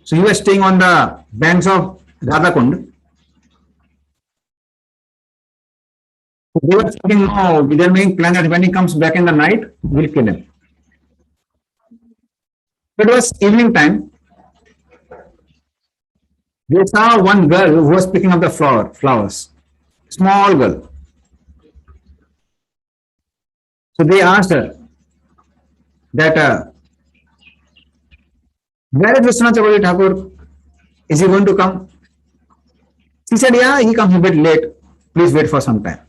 So he was staying on the banks of Radhakund. So they were thinking, no, they are making plans that when he comes back in the night, we'll kill him. It was evening time. They saw one girl who was picking up the flowers, small girl. So they asked her that, where is Vishwanath Chakravarti Thakur? Is he going to come? She said, yeah, he comes a bit late. Please wait for some time.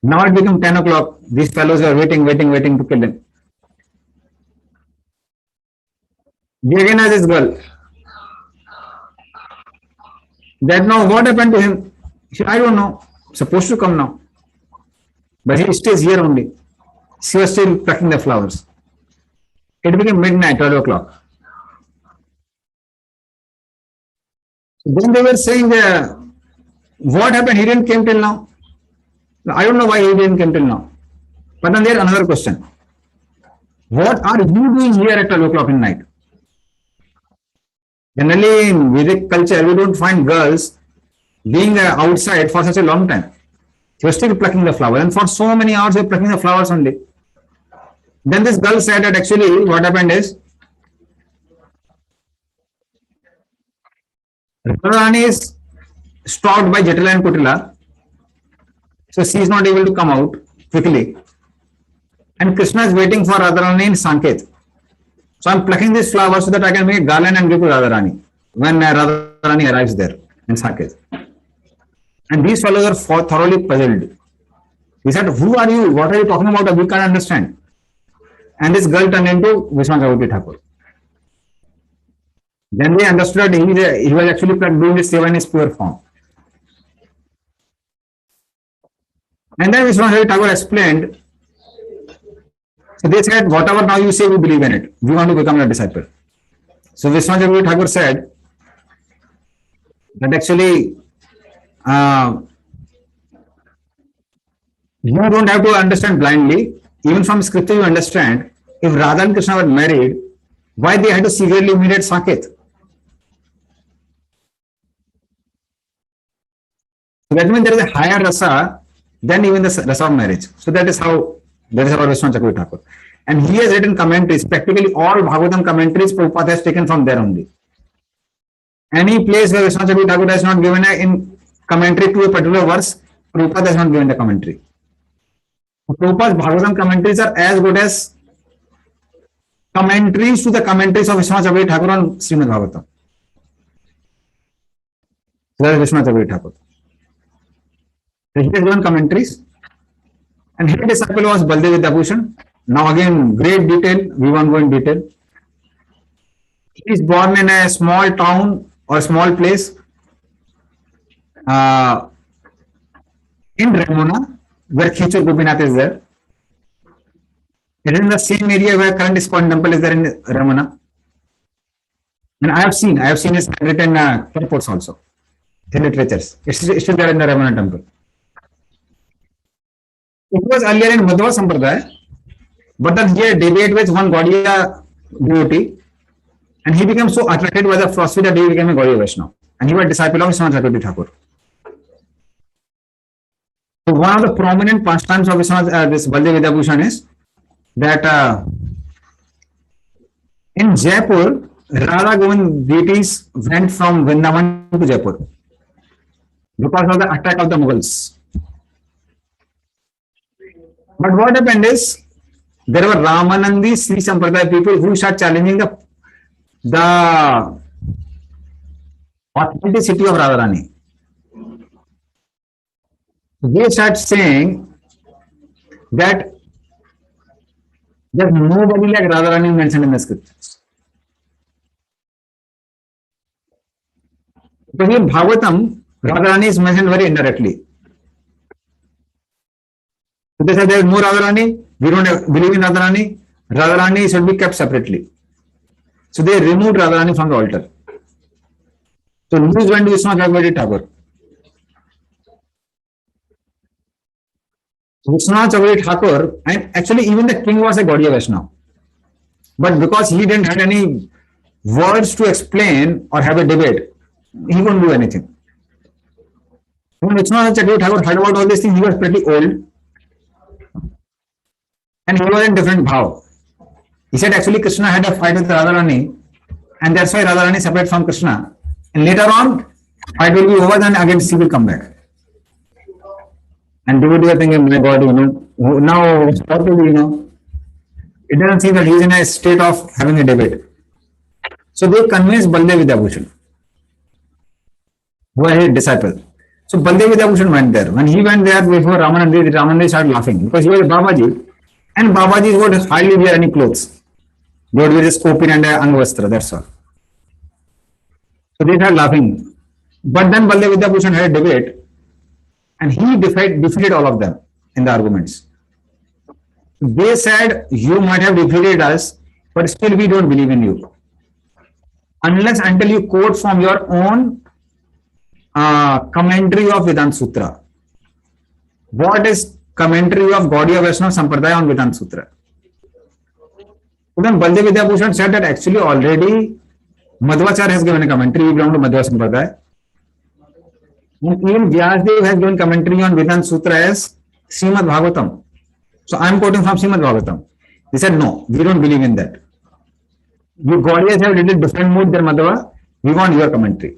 Now it became 10 o'clock. These fellows are waiting to kill him. They again asked this girl that now what happened to him? She said, I don't know. Supposed to come now. But he stays here only. She was still plucking the flowers. It became midnight, 12 o'clock. Then they were saying, what happened? He didn't come till now. I don't know why he didn't come till now. But then there's another question. What are you doing here at 12 o'clock in night? Generally, in Vedic culture, we don't find girls being outside for such a long time. She was still plucking the flower, and for so many hours, they were plucking the flowers only. Then this girl said that actually what happened is Radharani is stopped by Jatila and Kutila, so she is not able to come out quickly. And Krishna is waiting for Radharani in Sanket. So I am plucking these flowers so that I can make a garland and give to Radharani when Radharani arrives there in Sanket. And these fellows are thoroughly puzzled. He said, who are you? What are you talking about? We can't understand. And this girl turned into Vishwanath Chakravarti Thakur. Then they understood that he was actually doing this seva in his pure form. And then Vishwanath Chakravarti Thakur explained. So they said, whatever now you say, we believe in it. We want to become your disciple. So Vishwanath Chakravarti Thakur said that actually you don't have to understand blindly. Even from scripture you understand, if Radha and Krishna were married, why they had to secretly meet at Saket? So that means there is a higher rasa than even the rasa of marriage. So that is how Vishwanath Chakravarti Thakur. And he has written commentaries, practically all Bhagavatam commentaries Prabhupada has taken from there only. Any place where Vishwanath Chakravarti Thakur has not given a commentary to a particular verse, Prabhupada has not given the commentary. Prabhupada's Bhagavatam commentaries are as good as commentaries to the commentaries of Vishwanath Chakravarti Thakur on Srimad Bhagavatam. So that is Vishwanath Chakravarti Thakur. So he has given commentaries. And his disciple was Baldev Vidyabhushan. Now again, great detail, we won't go in detail. He is born in a small town or small place in Ramona, where Khichur Gopinath is there. It is in the same area where current ISKCON temple is there in Ramana. And I have seen his handwritten reports also, in literatures. It's still there in the Ramana temple. It was earlier in Madhva Sampradaya, but then he had debate with one Gaudiya devotee, and he became so attracted by the philosophy that he became a Gaudiya Vaishnava. And he was a disciple of Vishwanath Chakravarti Thakur. So one of the prominent pastimes of Vishwanath, this Baldev Vidyabhushan is that in Jaipur, Radha Govind deities went from Vrindavan to Jaipur because of the attack of the Mughals. But what happened is, there were Ramanandi Sri Sampradaya people who start challenging the authenticity of Radharani. They start saying that there's nobody like Radharani mentioned in the scriptures. Because in Bhagavatam, Radharani is mentioned very indirectly. So they said there is no Radharani, we don't believe in Radharani, Radharani should be kept separately. So they removed Radharani from the altar. So news went to Vishwanath Chakravarti Thakur. Vishwanath Chakravarti Thakur, and actually even the king was a Gaudiya Vaishnava. But because he didn't have any words to explain or have a debate, he couldn't do anything. When Vishwanath Chakravarti Thakur heard about all these things, he was pretty old. And he was in different bhav. He said actually Krishna had a fight with Radharani and that's why Radharani is separate from Krishna. And later on, fight will be over, then again she will come back. And devotee are thinking, my God, now what will it doesn't seem that he is in a state of having a debate. So they convinced Baldev Vidyabhushan, who are his disciple. So Baldev Vidyabhushan went there. When he went there before Ramanandi started laughing because he was a Babaji, and Babaji would hardly wear any clothes. They would wear just kopin and angvastra, that's all. So they started laughing. But then Baldev Vidyabhushan had a debate, and he defeated all of them in the arguments. They said, you might have defeated us, but still we don't believe in you. Unless until you quote from your own commentary of Vedanta Sutra. What is commentary of Gaudiya Vaishnava Sampradaya on Vedanta Sutra? So then Baldev Vidyabhushan said that actually already Madhvacharya has given a commentary, we belong to Madhva Sampradaya. And even Vyasdev has given commentary on Vedanta Sutra as Srimad Bhagavatam. So I am quoting from Srimad Bhagavatam. They said, no, we don't believe in that. You Gaudiyas have a little different mood than Madhva. We want your commentary.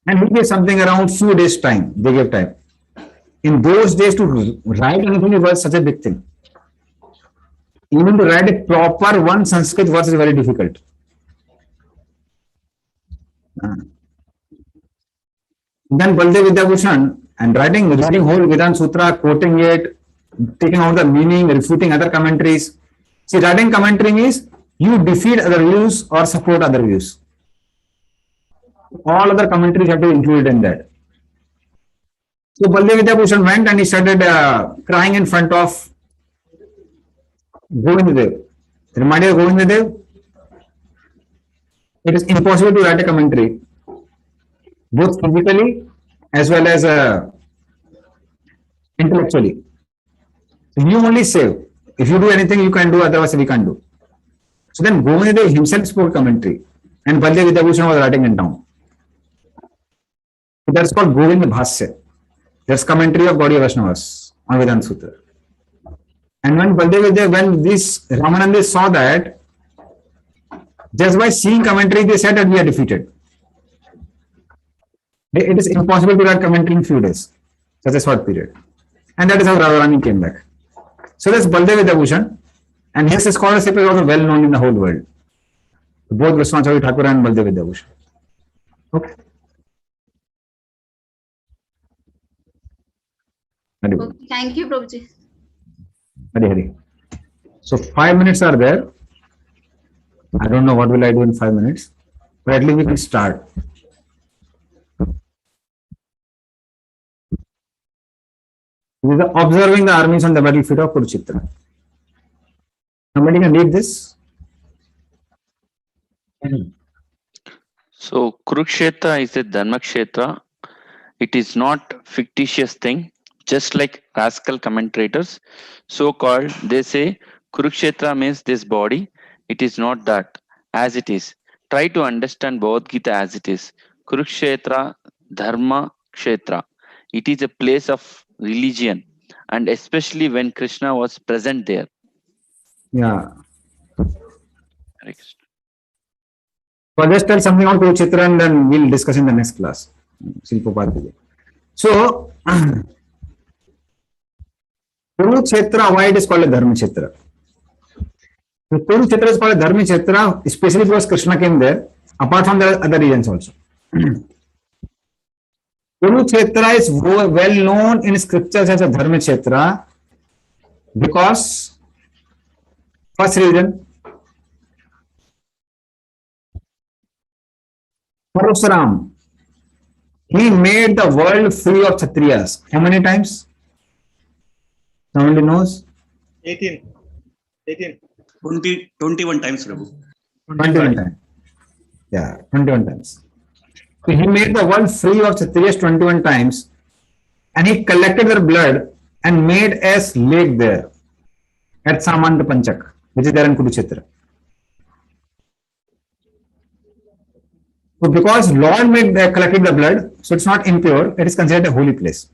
And he gave something around few days time. They gave time. In those days to write anything was such a big thing. Even to write a proper one Sanskrit verse is very difficult. Then Baldev Vidyabhushan and reading whole Vedanta Sutra, quoting it, taking out the meaning, refuting other commentaries. See, writing commentary means you defeat other views or support other views. All other commentaries have to be included in that. So Baldev Vidyabhushan went and he started crying in front of Govindadev. Reminded Govindadev, it is impossible to write a commentary, both physically as well as intellectually. So you only save. If you do anything, you can do, otherwise we can't do. So then Govindadev himself spoke commentary and Baldev Vidyabhushan was writing it down. So that's called Govinda Bhasya. That's commentary of Gaudiya Vaishnavas on Vedanta Sutra. And when when this Ramanandi saw that, just by seeing commentary, they said that we are defeated. It is impossible to write commentary in few days, such a short period. And that is how Radharani came back. So that's Baldev Vidyabhushan, and his scholarship is also well known in the whole world. Both Vishwanath Thakur and Baldev Vidyabhushan. Okay. Okay, thank you, Prabhuji. Hari Hari. So 5 minutes are there. I don't know what will I do in 5 minutes, but at least we can start. This is observing the armies on the battlefield of Kurukshetra. Somebody can read this? So Kurukshetra is a Dharmakshetra. It is not fictitious thing, just like rascal commentators, so called, they say Kurukshetra means this body. It is not that, as it is. Try to understand Bhagavad Gita as it is. Kurukshetra, Dharma Kshetra. It is a place of religion, and especially when Krishna was present there. Yeah. So I'll just tell something on Kurukshetra and then we'll discuss in the next class. So, Kurukshetra, why it is called a Dharma Kshetra? The Kurukshetra is called a Dharma Kshetra, especially because Krishna came there, apart from the other regions also. Kurukshetra is well known in scriptures as a Dharma Kshetra because, first reason, Parasuram, he made the world free of Kshatriyas. How many times? Somebody knows? 18. 21 times, Prabhu. 21 times. Yeah, 21 times. So he made the world free of Kshatriyas 21 times, and he collected their blood and made a lake there at Samanta Panchak, which is there in Kurukshetra. So because Lord collected the blood, so it's not impure, it is considered a holy place.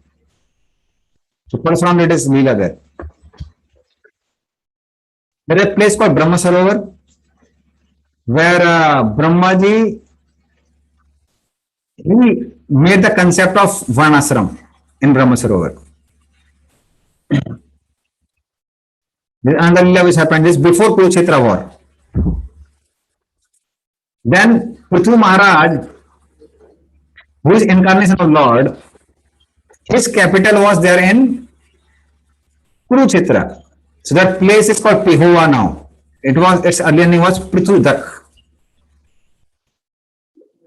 So Parasuram did his Leela there. There is a place called Brahma Sarovar. where Brahmaji he made the concept of Varnashram in Brahma Sarovar. Another lila which happened is before Kurukshetra war. Then Prithvi Maharaj, who is incarnation of Lord, his capital was there in Kurukshetra. So that place is called Pehova now. Its earlier name was Prithvidak.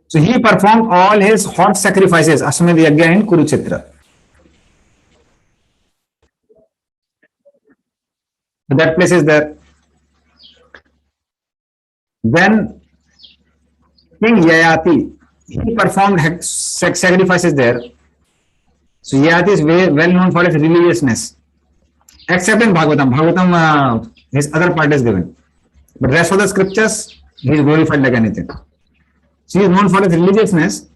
So he performed all his hot sacrifices, Ashwamedh Yajna in Kurukshetra. So that place is there. Then King Yayati, he performed sacrifices there. So Yayati is well known for his religiousness, except in Bhagavatam. Bhagavatam, his other part is given. But rest of the scriptures, he is glorified like anything. So he is known for his religiousness.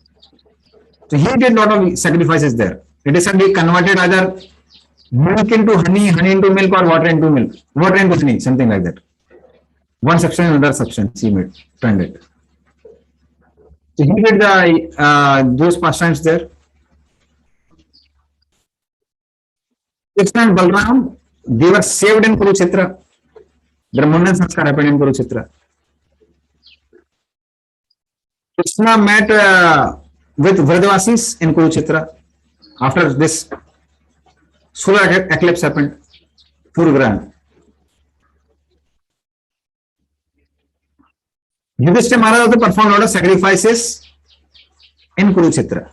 So he did lot of sacrifices there. It is said he converted either milk into honey, honey into milk, or water into milk, water into honey, something like that. One substance, another substance, he made, turned it. So he did those pastimes there. Krishna and Balram, they were saved in Kurukshetra. Their Mundan Sanskar happened in Kurukshetra. Krishna met with Vrajavasis in Kurukshetra after this solar eclipse happened, Purgrahan. Yudhishthira Maharaj also performed a lot of sacrifices in Kurukshetra.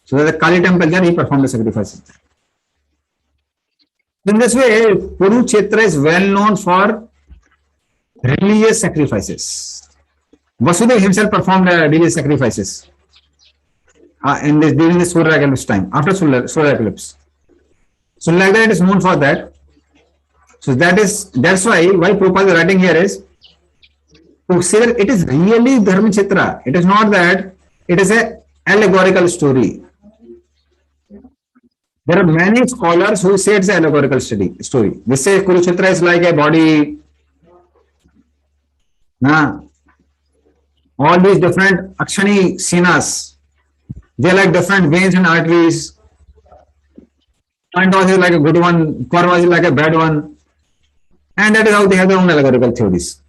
So there's a Kali temple there, he performed the sacrifices. In this way, Kurukshetra is well known for religious sacrifices. Vasudeva himself performed religious sacrifices during the solar eclipse time, after solar eclipse. So like that, it is known for that. So that's why Prabhupada is writing here is to say that it is really Dharmakshetra. It is not that it is an allegorical story. There are many scholars who say it's an allegorical story. They say Kurukshetra is like a body. All these different Akshani Senas, they are like different veins and arteries. Pandavas is like a good one, Kauravas is like a bad one. And that is how they have their own allegorical theories.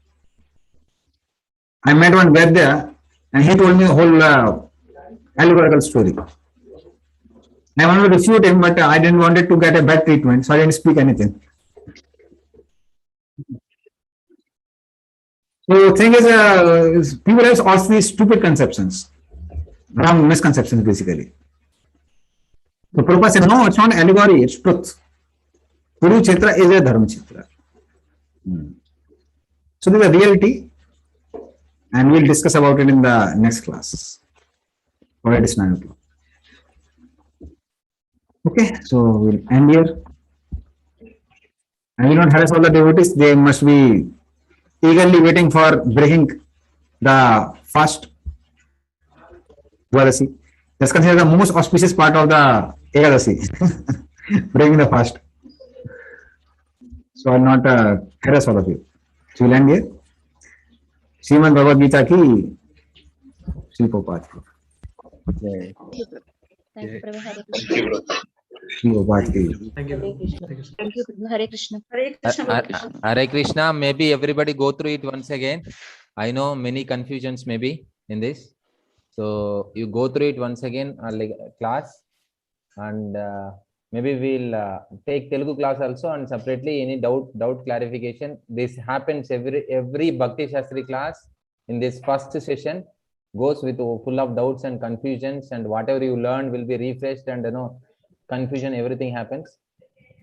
I met one Vaidya and he told me the whole allegorical story. I wanted to refute him, but I didn't want it to get a bad treatment, so I didn't speak anything. So the thing is, people have all these stupid conceptions, wrong misconceptions basically. So Prabhupada said, no, it's not allegory, it's truth. Kurukshetra is a Dharmakshetra. So this is a reality, and we'll discuss about it in the next class. Or it is 9 o'clock. Okay, so we'll end here. And we don't harass all the devotees, they must be eagerly waiting for breaking the fast. Dwadasi. That's considered the most auspicious part of the Ekadasi, breaking the fast. So I'll not harass all of you. So we'll end here. Srimad Bhagavad Gita ki Sri Prabhupada. Thank you, Prabhu. Hare Thank Krishna. you, bro. Sri Prabhupada ki. Thank you. Hare Krishna. Thank you, Prabhu. Hare Krishna. Hare Krishna. Hare Krishna. Hare Krishna. Maybe everybody go through it once again. I know many confusions maybe in this. So you go through it once again, like class, and maybe we'll take Telugu class also, and separately any doubt clarification. This happens every Bhakti Shastri class. In this first session goes with full of doubts and confusions, and whatever you learned will be refreshed, and confusion, everything happens.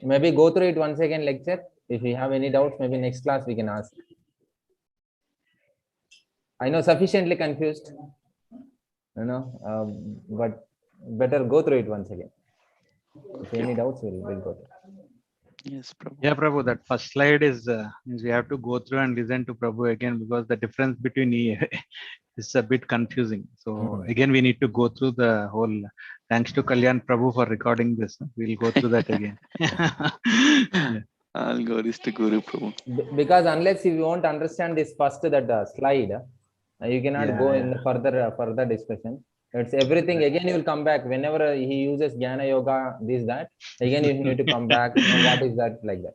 Maybe go through it once again lecture. If you have any doubts, maybe next class we can ask. I know sufficiently confused, but better go through it once again. If any doubts, we'll go through. Yes, Prabhu. Yeah, Prabhu, that first slide is means we have to go through and listen to Prabhu again, because the difference between is a bit confusing. So again, we need to go through the whole. Thanks to Kalyan Prabhu for recording this. We'll go through that again. Yeah. I'll go this to Guru Prabhu. Because unless you won't understand this first that slide, you cannot go in further discussion. It's everything again. You will come back whenever he uses Jnana Yoga, this that. Again, you need to come back. What is that like that?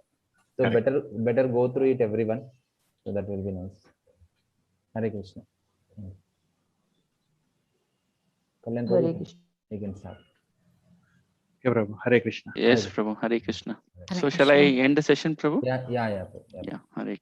So better go through it, everyone. So that will be nice. Hare Krishna. Kalyan Hare Prabhu, Krishna. you can start. Okay, Prabhu. Hare Krishna. Yes, Prabhu. Hare Krishna. So shall I end the session, Prabhu? Yeah. Yeah. Hare